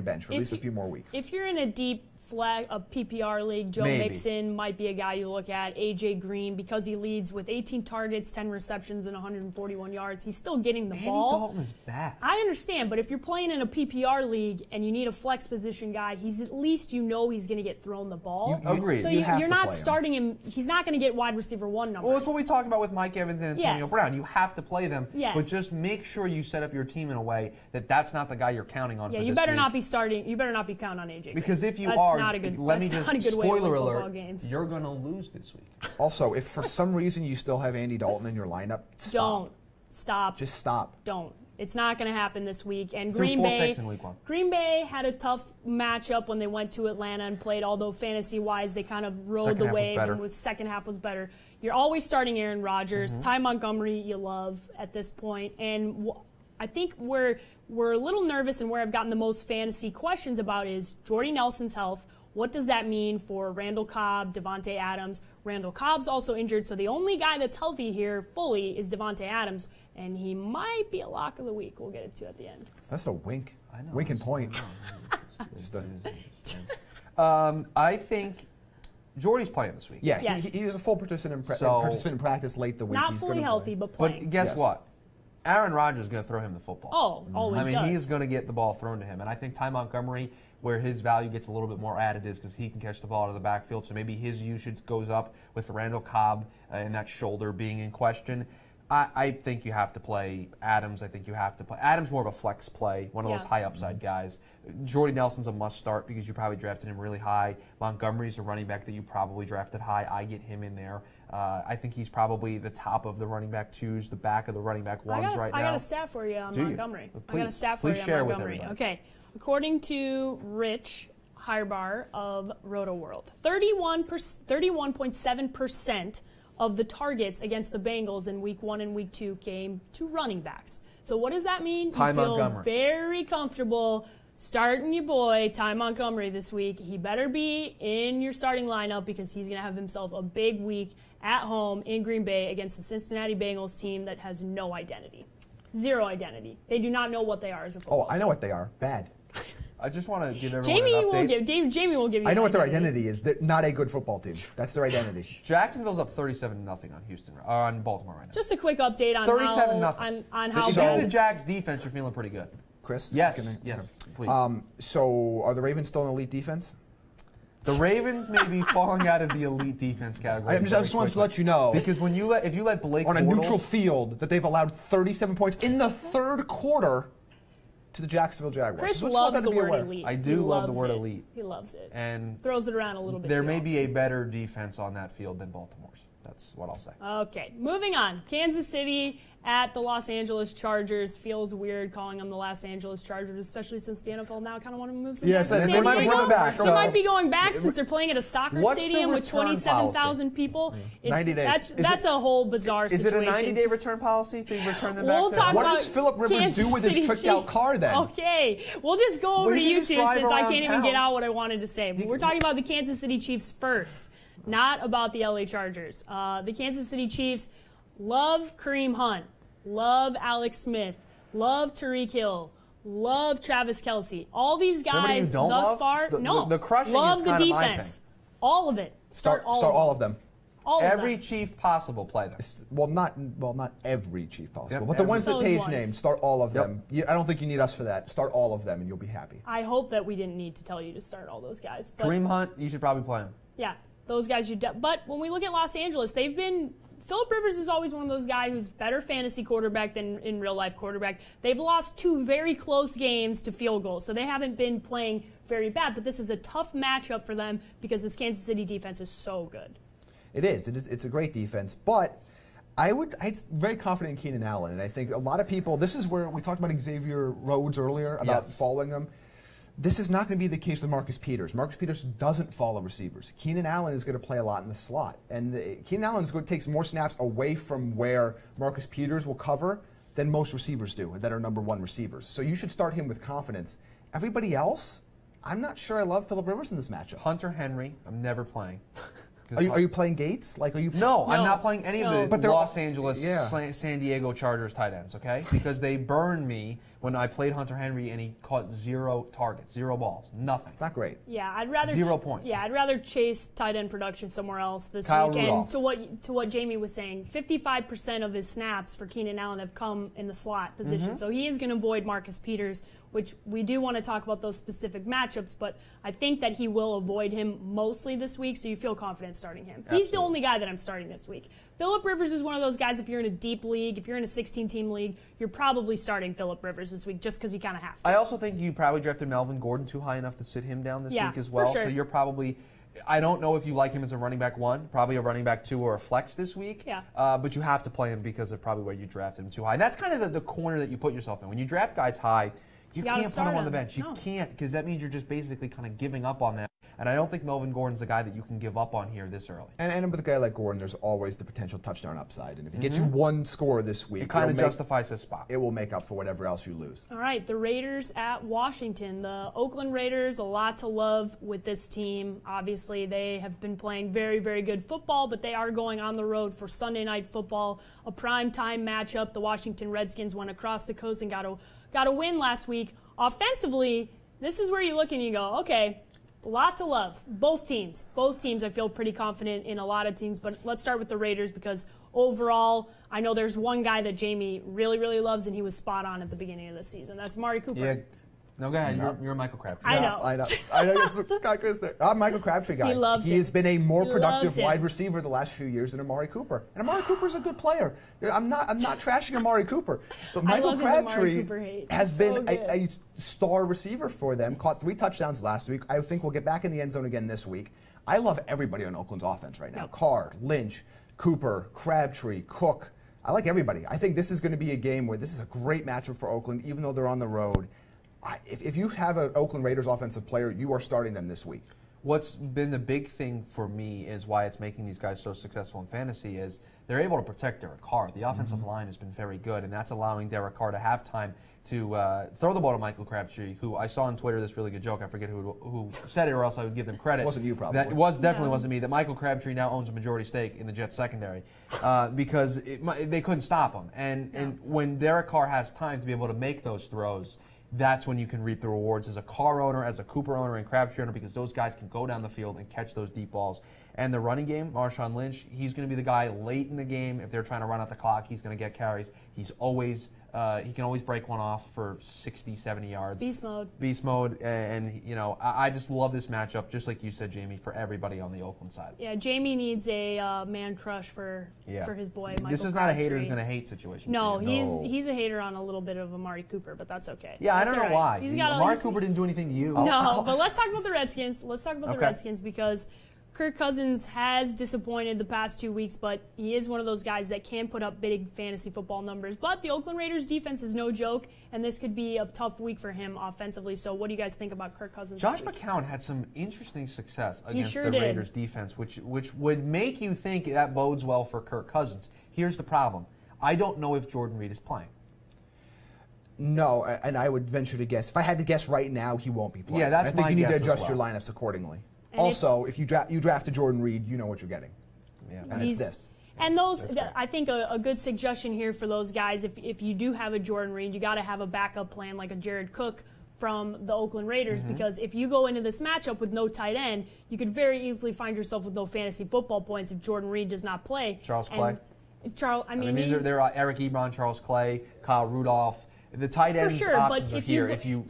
bench for at least a few more weeks. If you're in a deep a PPR league, Joe Mixon might be a guy you look at. A.J. Green, because he leads with 18 targets, 10 receptions, and 141 yards. He's still getting the ball. Andy Dalton is bad. I understand, but if you're playing in a PPR league and you need a flex position guy, he's at least he's going to get thrown the ball. Agreed. So you're not starting him. He's not going to get wide receiver 1 numbers. Well, it's what we talked about with Mike Evans and Antonio Brown. You have to play them, but just make sure you set up your team in a way that that's not the guy you're counting on. Yeah, for you this better week. not be starting. You better not be counting on A.J. Green. Because if you that's hard. Not a good, Let me not just a good way to spoiler win alert. football games. You're going to lose this week. Also, if for some reason you still have Andy Dalton in your lineup, stop. Don't stop. Just stop. Don't. It's not going to happen this week. And Threw 4 picks in week 1. Green Bay had a tough matchup when they went to Atlanta and played. Although fantasy-wise, they kind of rode the wave, and the second half was better. You're always starting Aaron Rodgers. Ty Montgomery, you love at this point, and I think we're a little nervous, and where I've gotten the most fantasy questions about is Jordy Nelson's health. What does that mean for Randall Cobb, Devontae Adams? Randall Cobb's also injured, so the only guy that's healthy here fully is Devontae Adams, and he might be a lock of the week. We'll get it to at the end. That's a wink. I know. Wink and point. I think Jordy's playing this week. Yeah, yes. he was a full participant in practice late the week. Not fully healthy, but playing. But guess what? Aaron Rodgers is going to throw him the football. Oh, always does. I mean, he's going to get the ball thrown to him. And I think Ty Montgomery, where his value gets a little bit more added, is because he can catch the ball out of the backfield. So maybe his usage goes up with Randall Cobb and that shoulder being in question. I think you have to play Adams. I think you have to play Adams, more of a flex play, one of those high upside guys. Jordy Nelson's a must start because you probably drafted him really high. Montgomery's a running back that you probably drafted high. I get him in there. I think he's probably the top of the running back twos, the back of the running back ones right now. I got a stat for you on Montgomery. Please, I got a stat for you on Montgomery. Okay, according to Rich Highbar of Roto World, 31.7% of the targets against the Bengals in Week 1 and Week 2 came to running backs. So what does that mean? Ty you feel Montgomery. Very comfortable starting your boy, Ty Montgomery, this week. He better be in your starting lineup because he's going to have himself a big week at home in Green Bay against the Cincinnati Bengals team that has no identity. Zero identity. They do not know what they are as a football team. I know what they are. Bad. I just want to give everyone an update. Jamie will give you I know what their identity is. They're not a good football team. That's their identity. Jacksonville's up 37-0 on Baltimore right now. Just a quick update on 37-0. how if you're the Jags defense, you're feeling pretty good. Chris? Yes, please. So are the Ravens still an elite defense? The Ravens may be falling out of the elite defense category. I just want to let you know. Because if you let Blake on a Bortles, neutral field, that they've allowed 37 points in the third quarter to the Jacksonville Jaguars. Chris loves the word elite. I do love the word elite. He loves it. And throws it around a little bit. There may be a better defense on that field than Baltimore's. That's what I'll say. Okay, moving on. Kansas City at the Los Angeles Chargers. Feels weird calling them the Los Angeles Chargers, especially since the NFL now kind of want to move some back to San Diego. They might be coming back. They might be going back since they're playing at a soccer stadium with 27,000 people. 90 days. That's a whole bizarre situation. Is it a 90-day return policy to return them back? What does Phillip Rivers do with his tricked-out car then? Okay, we'll just go over to YouTube since I can't even get out what I wanted to say. But we're talking about the Kansas City Chiefs first, not about the LA Chargers. The Kansas City Chiefs love Kareem Hunt, love Alex Smith, love Tyreek Hill, love Travis Kelce. All these guys thus far, the crushing love is the kind defense. All of it. Start all of them. Every Chief possible play them. Well, not every Chief possible, but the ones that Paige named. Start all of them. I don't think you need us for that. Start all of them, and you'll be happy. I hope that we didn't need to tell you to start all those guys. But Kareem Hunt, you should probably play him. Yeah, those guys you. But when we look at Los Angeles, they've been. Phillip Rivers is always one of those guys who's better fantasy quarterback than in real life quarterback. They've lost 2 very close games to field goals, so they haven't been playing very bad. But this is a tough matchup for them because this Kansas City defense is so good. It is. It's a great defense, but I'm very confident in Keenan Allen, and I think a lot of people. This is where we talked about Xavier Rhodes earlier about following him. This is not going to be the case with Marcus Peters. Marcus Peters doesn't follow receivers. Keenan Allen is going to play a lot in the slot, and Keenan Allen is going to take more snaps away from where Marcus Peters will cover than most receivers do that are number 1 receivers. So you should start him with confidence. Everybody else, I'm not sure I love Phillip Rivers in this matchup. Hunter Henry, I'm never playing. Are you playing Gates? No, I'm not playing any of the Los Angeles, yeah. San Diego Chargers tight ends, okay? Because they burned me when I played Hunter Henry and he caught 0 targets, 0 balls, nothing. It's not great. Yeah, I'd rather 0 points. Yeah, I'd rather chase tight end production somewhere else this Kyle week. Rudolph. And to what Jamie was saying, 55% of his snaps for Keenan Allen have come in the slot position. So he is going to avoid Marcus Peters, which we do want to talk about those specific matchups, but I think that he will avoid him mostly this week, so you feel confident starting him. Absolutely. He's the only guy that I'm starting this week. Phillip Rivers is one of those guys, if you're in a deep league, if you're in a 16-team league, you're probably starting Phillip Rivers this week just because you kind of have to. I also think you probably drafted Melvin Gordon too high enough to sit him down this week as well. For sure. So you're probably, I don't know if you like him as a running back 1, probably a running back 2 or a flex this week. Yeah. But you have to play him because of probably where you drafted him too high. And that's kind of the corner that you put yourself in. When you draft guys high, you can't put him on the bench. You can't, because that means you're just basically kind of giving up on that. And I don't think Melvin Gordon's a guy that you can give up on here this early. And with a guy like Gordon, there's always the potential touchdown upside. And if he gets you one score this week, it kind of justifies his spot. It will make up for whatever else you lose. All right, the Raiders at Washington. The Oakland Raiders, a lot to love with this team. Obviously, they have been playing very, very good football, but they are going on the road for Sunday Night Football, a primetime matchup. The Washington Redskins went across the coast and got a win last week. Offensively, this is where you look and you go, okay, a lot to love. Both teams, I feel pretty confident in a lot of teams, but let's start with the Raiders because overall, I know there's one guy that Jamie really, really loves, and he was spot on at the beginning of the season. That's Amari Cooper. Yeah. No, go ahead. You're a Michael Crabtree. I know. I know. I'm a Michael Crabtree guy. He loves He has been a more productive him. wide receiver the last few years than Amari Cooper. And Amari Cooper's a good player. I'm not trashing Amari Cooper. But Michael Crabtree has been a star receiver for them. Caught 3 touchdowns last week. I think we'll get back in the end zone again this week. I love everybody on Oakland's offense right now. Yep. Card, Lynch, Cooper, Crabtree, Cook. I like everybody. I think this is going to be a game where this is a great matchup for Oakland, even though they're on the road. If you have an Oakland Raiders offensive player, you are starting them this week. What's been the big thing for me is why it's making these guys so successful in fantasy is they're able to protect Derek Carr. The offensive line has been very good, and that's allowing Derek Carr to have time to throw the ball to Michael Crabtree, who I saw on Twitter this really good joke. I forget who said it, or else I would give them credit. It wasn't you, probably. That definitely wasn't me. That Michael Crabtree now owns a majority stake in the Jets secondary because they couldn't stop him. And when Derek Carr has time to be able to make those throws, that's when you can reap the rewards as a Carr owner, as a Cooper owner, and Crabtree owner, because those guys can go down the field and catch those deep balls. And the running game, Marshawn Lynch, he's going to be the guy late in the game. If they're trying to run out the clock, he's going to get carries. He's always he can always break one off for 60, 70 yards. Beast mode. Beast mode. And you know, I just love this matchup, just like you said, Jamie, for everybody on the Oakland side. Yeah, Jamie needs a man crush for his boy, Michael This is not a haters going to hate situation. No, he's a hater on a little bit of Amari Cooper, but that's okay. Yeah, that's I don't know why. Amari Cooper didn't do anything to you. No, but let's talk about the Redskins. Let's talk about the Redskins because Kirk Cousins has disappointed the past 2 weeks, but he is one of those guys that can put up big fantasy football numbers. But the Oakland Raiders defense is no joke, and this could be a tough week for him offensively. So what do you guys think about Kirk Cousins? Josh McCown had some interesting success against the Raiders defense, which would make you think that bodes well for Kirk Cousins. Here's the problem. I don't know if Jordan Reed is playing. No, and I would venture to guess. If I had to guess right now, he won't be playing. Yeah, that's I think my you need to guess adjust as your well. lineups accordingly. And also, if you drafted Jordan Reed, you know what you're getting. Yeah. And it's this. And I think a good suggestion here for those guys, if you do have a Jordan Reed, you got to have a backup plan like a Jared Cook from the Oakland Raiders, because if you go into this matchup with no tight end, you could very easily find yourself with no fantasy football points if Jordan Reed does not play. Charles Clay. I mean these are Eric Ebron, Charles Clay, Kyle Rudolph. The tight ends options are here. If you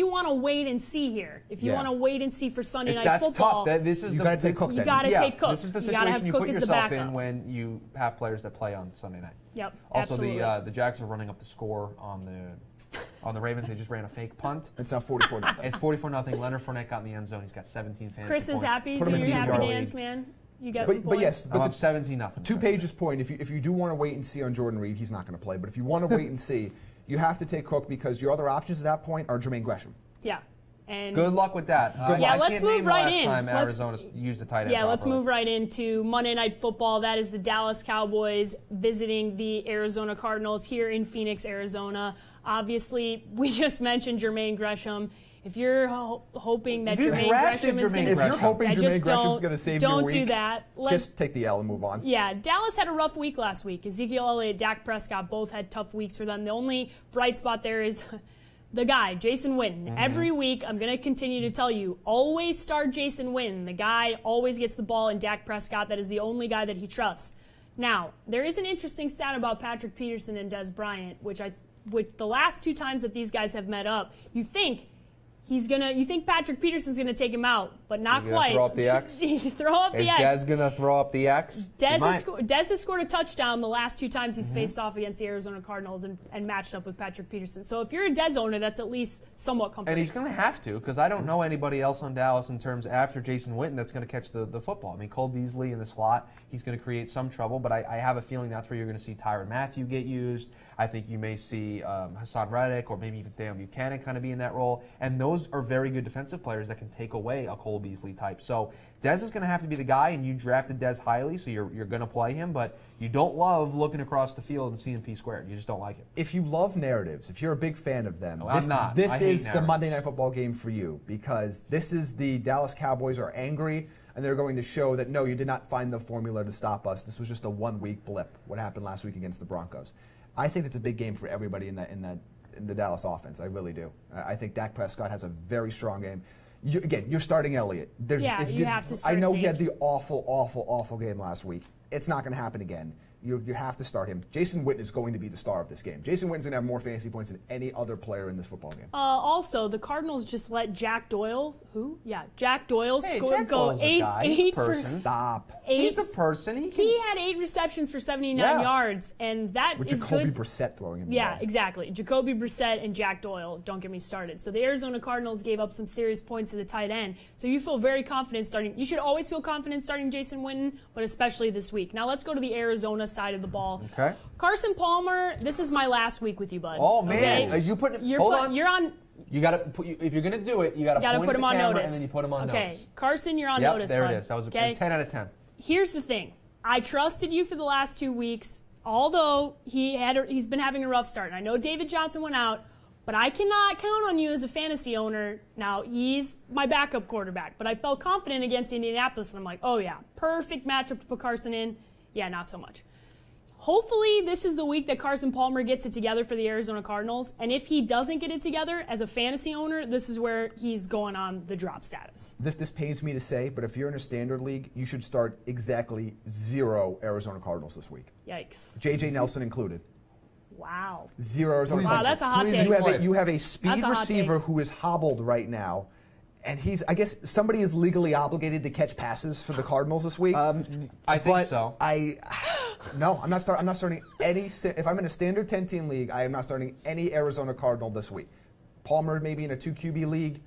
want to wait and see here, if you want to wait and see for Sunday Night Football, that's tough. You got to take Cook. You got to take Cook. This is the situation you put yourself in when you have players that play on Sunday night. Yep. Also, absolutely. the Jags are running up the score on the Ravens. They just ran a fake punt. It's now 44-0. It's 44-0. Leonard Fournette got in the end zone. He's got 17 fantasy points. Chris is happy. Put him Do in your the happy league. dance, man. You got but yes, I'm up 17-0. To Paige's point, if you do want to wait and see on Jordan Reed, he's not going to play. But if you want to wait and see, you have to take Cook because your other options at that point are Jermaine Gresham. Yeah. And good luck with that. Let's move right in. Time Arizona used the tight end. Yeah, let's properly. move right into Monday Night Football. That is the Dallas Cowboys visiting the Arizona Cardinals here in Phoenix, Arizona. Obviously, we just mentioned Jermaine Gresham. If you're hoping that Jermaine Gresham is going to... If you're hoping Jermaine Gresham's going to save your week, don't do that. Just take the L and move on. Yeah, Dallas had a rough week last week. Ezekiel Elliott, Dak Prescott both had tough weeks for them. The only bright spot there is the guy, Jason Witten. Every week, I'm going to continue to tell you, always start Jason Witten. The guy always gets the ball, and Dak Prescott, that is the only guy that he trusts. Now, there is an interesting stat about Patrick Peterson and Des Bryant, which the last 2 times that these guys have met up, you think You think Patrick Peterson's gonna take him out, but not quite. Throw up the X? He's throw up the X. Is Dez gonna throw up the X? Dez has scored a touchdown the last 2 times he's faced off against the Arizona Cardinals and matched up with Patrick Peterson. So if you're a Dez owner, that's at least somewhat comfortable. And he's gonna have to, because I don't know anybody else on Dallas in terms after Jason Witten that's gonna catch the football. I mean, Cole Beasley in the slot, he's gonna create some trouble, but I have a feeling that's where you're gonna see Tyrann Mathieu get used. I think you may see Hassan Reddick or maybe even Deion Buchanan kind of be in that role. And those are very good defensive players that can take away a Cole Beasley type. So Dez is going to have to be the guy, and you drafted Dez highly, so you're going to play him. But you don't love looking across the field and seeing P squared. You just don't like it. If you love narratives, if you're a big fan of them, I'm not. This is the Monday Night Football game for you, because this is the Dallas Cowboys are angry, and they're going to show that, no, you did not find the formula to stop us. This was just a one-week blip, what happened last week against the Broncos. I think it's a big game for everybody in the Dallas offense. I really do. I think Dak Prescott has a very strong game. You're starting Elliott. You have to start I know Zeke. he had the awful game last week. It's not going to happen again. You have to start him. Jason Witten is going to be the star of this game. Jason Witten's going to have more fantasy points than any other player in this football game. Also, the Cardinals just let Jack Doyle, Jack Doyle go 8 for Stop. He's a person. He had 8 receptions for 79 yards, and that with is Jacoby good. Brissett throwing him. Yeah, exactly. Jacoby Brissett and Jack Doyle. Don't get me started. So the Arizona Cardinals gave up some serious points to the tight end. So you feel very confident starting. You should always feel confident starting Jason Witten, but especially this week. Now let's go to the Arizona side of the ball. Okay. Carson Palmer. This is my last week with you, bud. Oh man, okay? Hold on. You're on. You got to if you're going to do it, you got to put him on notice, and then you put him on notice. Okay, Carson, you're on notice. There bud. it is. That was a 10 out of 10. Here's the thing. I trusted you for the last 2 weeks, although he's been having a rough start. And I know David Johnson went out, but I cannot count on you as a fantasy owner. Now, he's my backup quarterback, but I felt confident against Indianapolis, and I'm like, oh yeah, perfect matchup to put Carson in. Yeah, not so much. Hopefully, this is the week that Carson Palmer gets it together for the Arizona Cardinals. And if he doesn't get it together as a fantasy owner, this is where he's going on the drop status. This pains me to say, but if you're in a standard league, you should start exactly 0 Arizona Cardinals this week. Yikes. J.J. Nelson included. Wow. 0 Arizona Cardinals. Wow, that's a hot take. You have a speed receiver who is hobbled right now. And I guess somebody is legally obligated to catch passes for the Cardinals this week. I think so. No, I'm not starting any. If I'm in a standard 10-team league, I am not starting any Arizona Cardinal this week. Palmer maybe in a 2 QB league,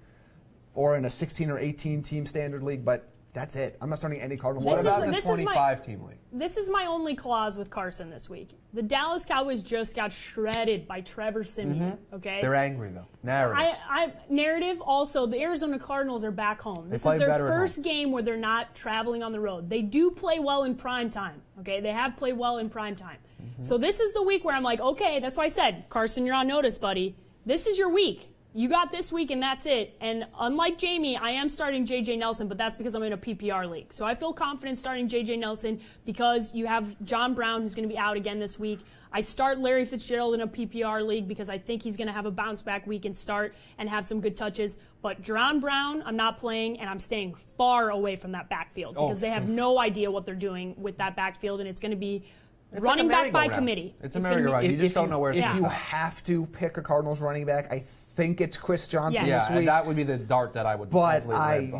or in a 16 or 18 team standard league, but that's it. I'm not starting any Cardinals. What about the 25-team league? This is my only clause with Carson this week. The Dallas Cowboys just got shredded by Trevor Siemian. Okay, they're angry though. Narrative. Also, the Arizona Cardinals are back home. This is their first game where they're not traveling on the road. They do play well in prime time. Okay, they have played well in prime time. So this is the week where I'm like, okay, that's why I said, Carson, you're on notice, buddy. This is your week. You got this week, and that's it. And unlike Jamie, I am starting J.J. Nelson, but that's because I'm in a PPR league. So I feel confident starting J.J. Nelson because you have John Brown, who's going to be out again this week. I start Larry Fitzgerald in a PPR league because I think he's going to have a bounce-back week and start and have some good touches. But John Brown, I'm not playing, and I'm staying far away from that backfield because they have no idea what they're doing with that backfield, and it's going to be running back by committee. It's a merry-go-round. You just don't know where it's If you have to pick a Cardinals running back, I think it's Chris Johnson this week. That would be the dart that I would. But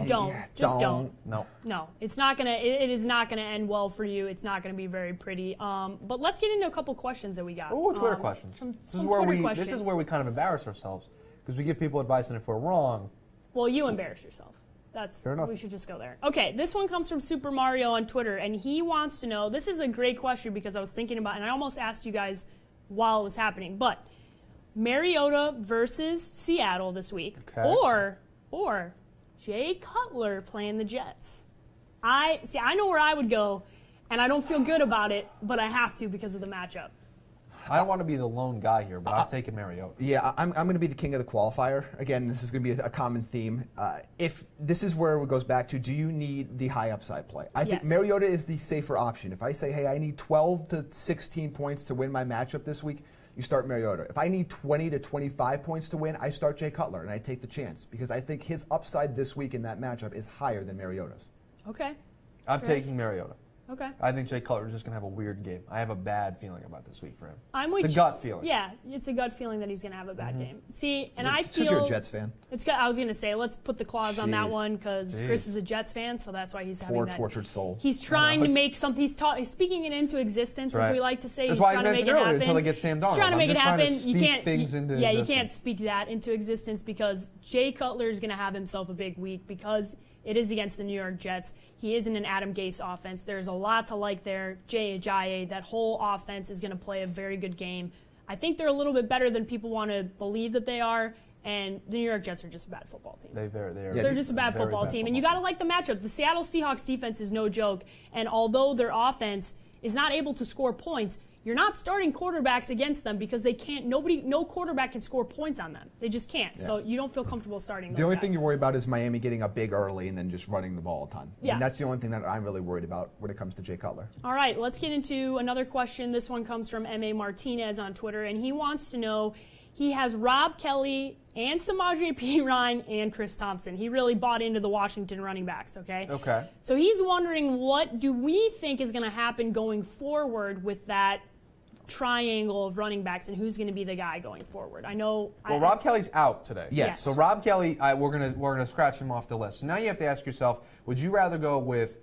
don't. No, it's not gonna. It is not gonna end well for you. It's not gonna be very pretty. But let's get into a couple questions that we got. Oh, Twitter questions. This is where we kind of embarrass ourselves because we give people advice, and if we're wrong, well, you embarrass yourself. Fair enough. We should just go there. Okay, this one comes from Super Mario on Twitter, and he wants to know. This is a great question because I was thinking about, and I almost asked you guys while it was happening, but Mariota versus Seattle this week, or Jay Cutler playing the Jets. I know where I would go, and I don't feel good about it, but I have to because of the matchup. I don't want to be the lone guy here, but I'm taking Mariota. Yeah, I'm going to be the king of the qualifier. Again, this is going to be a common theme. If this is where it goes back to, do you need the high upside play? I think Mariota is the safer option. If I say, hey, I need 12 to 16 points to win my matchup this week, you start Mariota. If I need 20 to 25 points to win, I start Jay Cutler, and I take the chance because I think his upside this week in that matchup is higher than Mariota's. Okay. I'm taking Mariota. Okay. I think Jay Cutler is just going to have a weird game. I have a bad feeling about this week for him. It's a gut feeling. Yeah, it's a gut feeling that he's going to have a bad game. See, and I feel... Because you're a Jets fan. I was going to say, let's put the clause on that one because Chris is a Jets fan, so that's why he's having that. Poor tortured soul. He's trying to make something. He's speaking it into existence, as we like to say. That's he's trying to make it happen. Until they get Sam Darnold. He's trying to make it happen. You can't. You can't speak that into existence because Jay Cutler is going to have himself a big week because it is against the New York Jets. He is in an Adam Gase offense. There's a lot to like there. Jay Ajayi, that whole offense is going to play a very good game. I think they're a little bit better than people want to believe that they are. And the New York Jets are just a bad football team. They're just a bad football team. And you got to like the matchup. The Seattle Seahawks defense is no joke. And although their offense is not able to score points, you're not starting quarterbacks against them because they can't. No quarterback can score points on them. They just can't. Yeah. So you don't feel comfortable starting those The only guys. thing you worry about is Miami getting up big early and then just running the ball a ton. Yeah. And that's the only thing that I'm really worried about when it comes to Jay Cutler. All right, let's get into another question. This one comes from M.A. Martinez on Twitter, and he wants to know, he has Rob Kelly and Samaje Perine and Chris Thompson. He really bought into the Washington running backs, okay? Okay. So he's wondering, what do we think is going to happen going forward with that triangle of running backs, and who's going to be the guy going forward? I know. Well, Rob Kelly's out today. Yes. So Rob Kelly, we're gonna scratch him off the list. So now you have to ask yourself: would you rather go with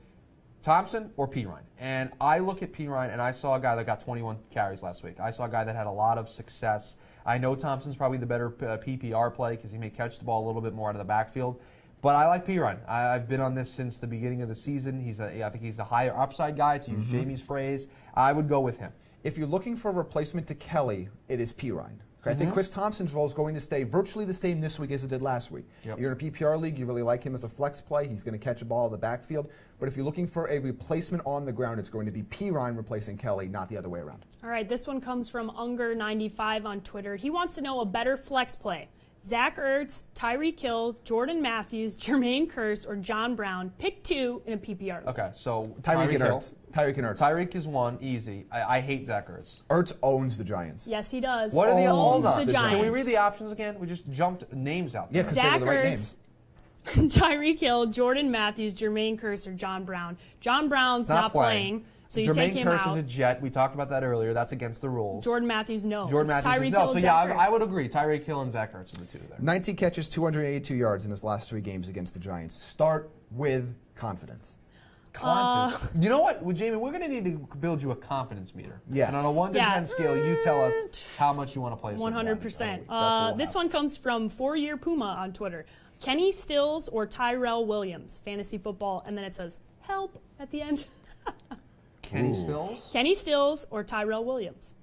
Thompson or Perine? And I look at Perine, and I saw a guy that got 21 carries last week. I saw a guy that had a lot of success. I know Thompson's probably the better PPR play because he may catch the ball a little bit more out of the backfield. But I like Perine. I've been on this since the beginning of the season. I think he's a higher upside guy, to use Jamie's phrase. I would go with him. If you're looking for a replacement to Kelly, it is Perine. I think Chris Thompson's role is going to stay virtually the same this week as it did last week. Yep. You're in a PPR league, you really like him as a flex play. He's going to catch a ball in the backfield. But if you're looking for a replacement on the ground, it's going to be Perine replacing Kelly, not the other way around. All right, this one comes from Unger95 on Twitter. He wants to know a better flex play. Zach Ertz, Tyreek Hill, Jordan Matthews, Jermaine Kearse, or John Brown. Pick two in a PPR league. Okay, so Tyreek and Ertz. Tyreek is one, easy. I hate Zach Ertz. Ertz owns the Giants. Yes, he does. What are the Giants? Can we read the options again? We just jumped names out there. Yeah, because they were the right names. Tyreek Hill, Jordan Matthews, Jermaine Kearse, or John Brown. John Brown's not playing. So you take him out. Jermaine Kearse is a Jet. We talked about that earlier. That's against the rules. Jordan Matthews, no. Jordan Matthews, no. So yeah, I would agree. Tyreek Hill and Zach Ertz are the two there. 19 catches, 282 yards in his last 3 games against the Giants. Start with confidence. Confidence. You know what, Jamie? We're going to need to build you a confidence meter. Yes. And on a 1 to 10 scale, you tell us how much you want to play. 100%. This one comes from 4-Year Puma on Twitter. Kenny Stills or Tyrell Williams, fantasy football, and then it says help at the end. Kenny Stills? Kenny Stills or Tyrell Williams?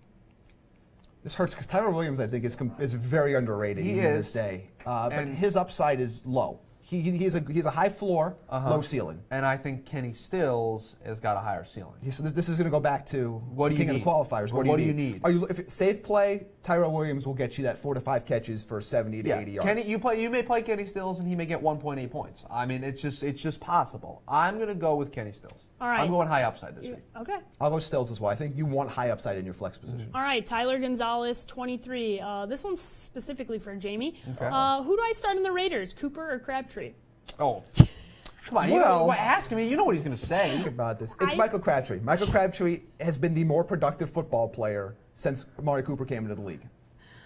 This hurts because Tyrell Williams, I think, is very underrated to this day. But his upside is low. He's a high floor, low ceiling. And I think Kenny Stills has got a higher ceiling. So this is going to go back to what king of the qualifiers. What do you need? If safe play, Tyrell Williams will get you that 4 to 5 catches for 70 to 80 yards. You may play Kenny Stills and he may get 1.8 points. I mean, it's just possible. I'm going to go with Kenny Stills. All right. I'm going high upside this week. Okay. I'll go Stills as well. I think you want high upside in your flex position. All right, Tyler Gonzalez, 23. This one's specifically for Jamie. Okay. Who do I start in the Raiders, Cooper or Crabtree? Oh. Come on, ask me. You know what he's going to say. Think about this. It's Michael Crabtree. Michael Crabtree has been the more productive football player since Amari Cooper came into the league.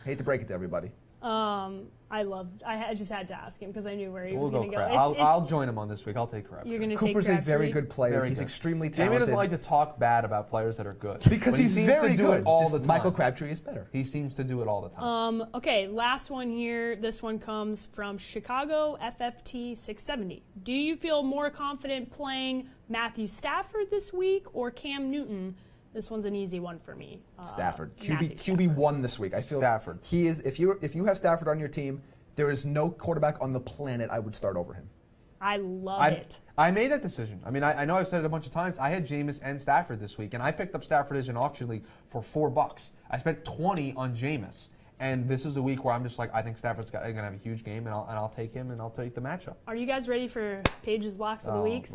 Hate to break it to everybody. I just had to ask him because I knew where he was going to go. I'll join him on this week. I'll take Crabtree. You're going to take Cooper's Crabtree? a very good player. He's extremely talented. Jamie doesn't like to talk bad about players that are good. Because he's very good. All the time. Michael Crabtree is better. He seems to do it all the time. Okay, last one here. This one comes from Chicago FFT 670. Do you feel more confident playing Matthew Stafford this week or Cam Newton? This one's an easy one for me. Stafford. QB1 this week. I feel Stafford. He is. If you have Stafford on your team, there is no quarterback on the planet I would start over him. I love it. I made that decision. I mean, I know I've said it a bunch of times. I had Jameis and Stafford this week, and I picked up Stafford as an auction league for $4. I spent $20 on Jameis. And this is a week where I'm just like, I think Stafford's going to have a huge game, and I'll take him, and I'll take the matchup. Are you guys ready for Paige's locks of the week?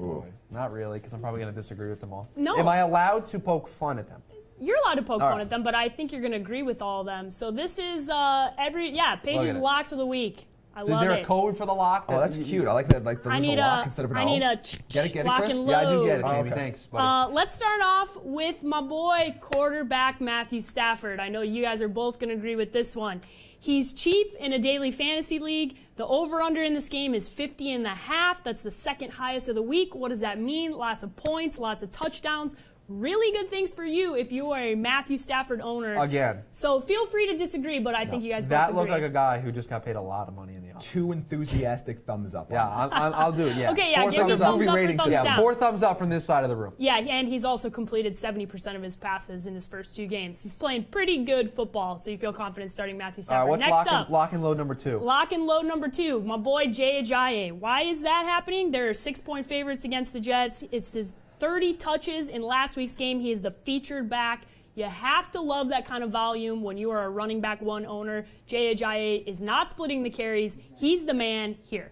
Not really, because I'm probably going to disagree with them all. No. Am I allowed to poke fun at them? You're allowed to poke fun at them, but I think you're going to agree with all of them. So this is Paige's locks of the week. I love it. Is there a code for the lock? Oh, that's cute. I like that. Like there's a lock instead of an O. I need a get it, lock Chris? and load. Yeah, I do get it, Jamie. Okay. Thanks, buddy. Let's start off with my boy, quarterback Matthew Stafford. I know you guys are both going to agree with this one. He's cheap in a daily fantasy league. The over-under in this game is 50.5. That's the second highest of the week. What does that mean? Lots of points, lots of touchdowns. Really good things for you if you are a Matthew Stafford owner. Again. So feel free to disagree, but I think you guys both That agree. looked like a guy who just got paid a lot of money in the office. 2 enthusiastic thumbs up. Yeah, I'll do it. Yeah. Okay, yeah, 4 give the thumbs up or thumbs Yeah, down. 4 thumbs up from this side of the room. Yeah, and he's also completed 70% of his passes in his first 2 games. He's playing pretty good football, so you feel confident starting Matthew Stafford. What's Next up, lock and load number 2? Lock and load number 2, my boy Jay Ajayi. Why is that happening? There are 6-point favorites against the Jets. It's his 30 touches in last week's game. He is the featured back. You have to love that kind of volume when you are a running back 1 owner. Jay Ajayi is not splitting the carries. He's the man here.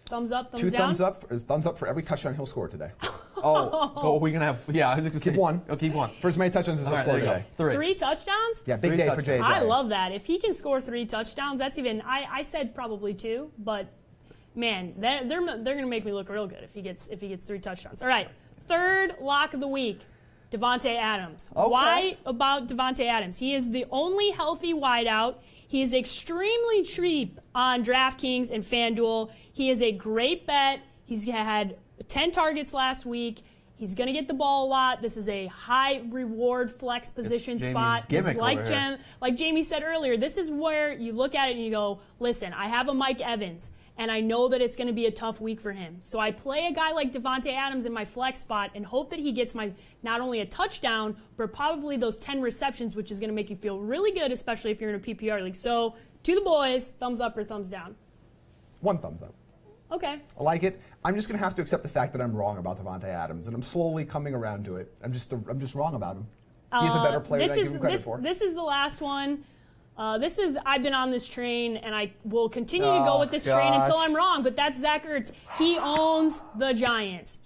Thumbs up, thumbs 2 down? thumbs up for every touchdown he'll score today. Oh, so we're going to have, yeah, I was just going to say. Keep 1. Oh, keep 1. For as many touchdowns as he'll score today. 3 touchdowns? Yeah, big 3 day for Jay touchdowns. Ajayi. I love that. If he can score 3 touchdowns, that's even, I said probably 2, but man, they're going to make me look real good if he gets 3 touchdowns. All right, third lock of the week, Davante Adams. Okay. Why about Davante Adams? He is the only healthy wideout. He is extremely cheap on DraftKings and FanDuel. He is a great bet. He's had 10 targets last week. He's going to get the ball a lot. This is a high reward flex position spot. Like Jamie said earlier, this is where you look at it and you go, listen, I have a Mike Evans, and I know that it's going to be a tough week for him. So I play a guy like Davante Adams in my flex spot and hope that he gets my not only a touchdown, but probably those 10 receptions, which is going to make you feel really good, especially if you're in a PPR league. So to the boys, thumbs up or thumbs down? 1 thumbs up. Okay. I like it. I'm just going to have to accept the fact that I'm wrong about Davante Adams, and I'm slowly coming around to it. I'm just wrong about him. He's a better player than I give him credit for. This is the last one. I've been on this train, and I will continue to go with this train until I'm wrong, but that's Zach Ertz. He owns the Giants.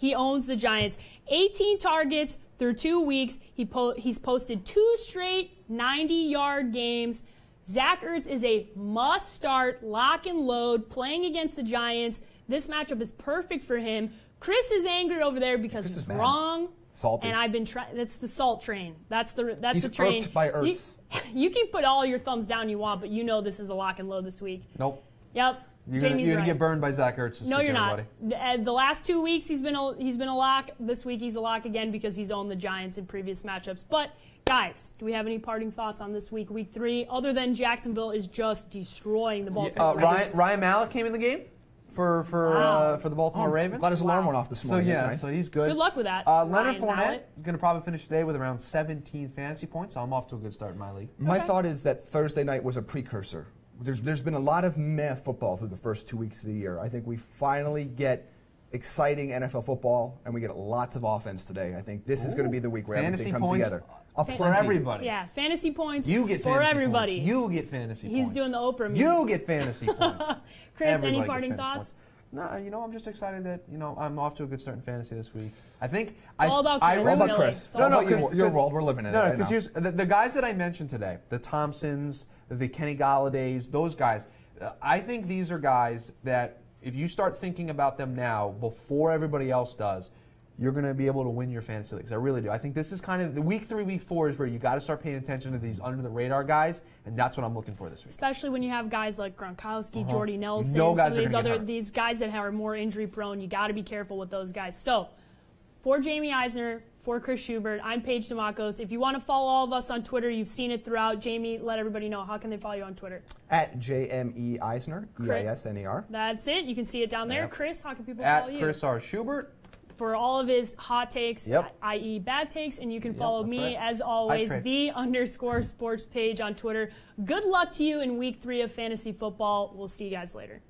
18 targets through 2 weeks. He's posted 2 straight 90-yard games. Zach Ertz is a must-start, lock and load, playing against the Giants. This matchup is perfect for him. Chris is angry over there because he's wrong. Salty. And I've been trying. That's the salt train. That's the train. He's irked by Ertz. You can put all your thumbs down you want, but you know this is a lock and load this week. Nope. Yep. You're going to get burned by Zach Ertz. No, you're not. The last 2 weeks he's been a lock. This week he's a lock again because he's owned the Giants in previous matchups. But guys, do we have any parting thoughts on this week, week 3, other than Jacksonville is just destroying the Baltimore Ravens? Ryan Mallett came in the game for the Baltimore Ravens. Glad his alarm went off this morning. So he's good. Good luck with that. Leonard Fournette is going to probably finish today with around 17 fantasy points. So I'm off to a good start in my league. My thought is that Thursday night was a precursor. There's been a lot of meh football through the first 2 weeks of the year. I think we finally get exciting NFL football, and we get lots of offense today. I think this is going to be the week where everything comes together. For everybody. Yeah, fantasy points you get for fantasy everybody. Points. You get fantasy points. He's doing the Oprah. You get fantasy points. Chris, Everybody any parting thoughts? No, I'm just excited that I'm off to a good start in fantasy this week. I think it's all about Chris. All about Chris. It's all about your world. We're living in it. No, because here's the guys that I mentioned today: the Thompsons, the Kenny Galladays, those guys. I think these are guys that if you start thinking about them now before everybody else does, you're going to be able to win your fantasy leagues. I really do. I think this is kind of the week 3, week 4 is where you got to start paying attention to these under the radar guys, and that's what I'm looking for this week. Especially when you have guys like Gronkowski, Jordy Nelson, these guys that are more injury prone. You got to be careful with those guys. So, for Jamie Eisner, for Chris Schubert, I'm Paige Demakos. If you want to follow all of us on Twitter, you've seen it throughout. Jamie, let everybody know. How can they follow you on Twitter? At JME Eisner, EISNER. That's it. You can see it down there. Yep. Chris, how can people follow you? At Chris R. Schubert. For all of his hot takes, i.e. bad takes, and you can follow me, as always, _sports page on Twitter. Good luck to you in week 3 of fantasy football. We'll see you guys later.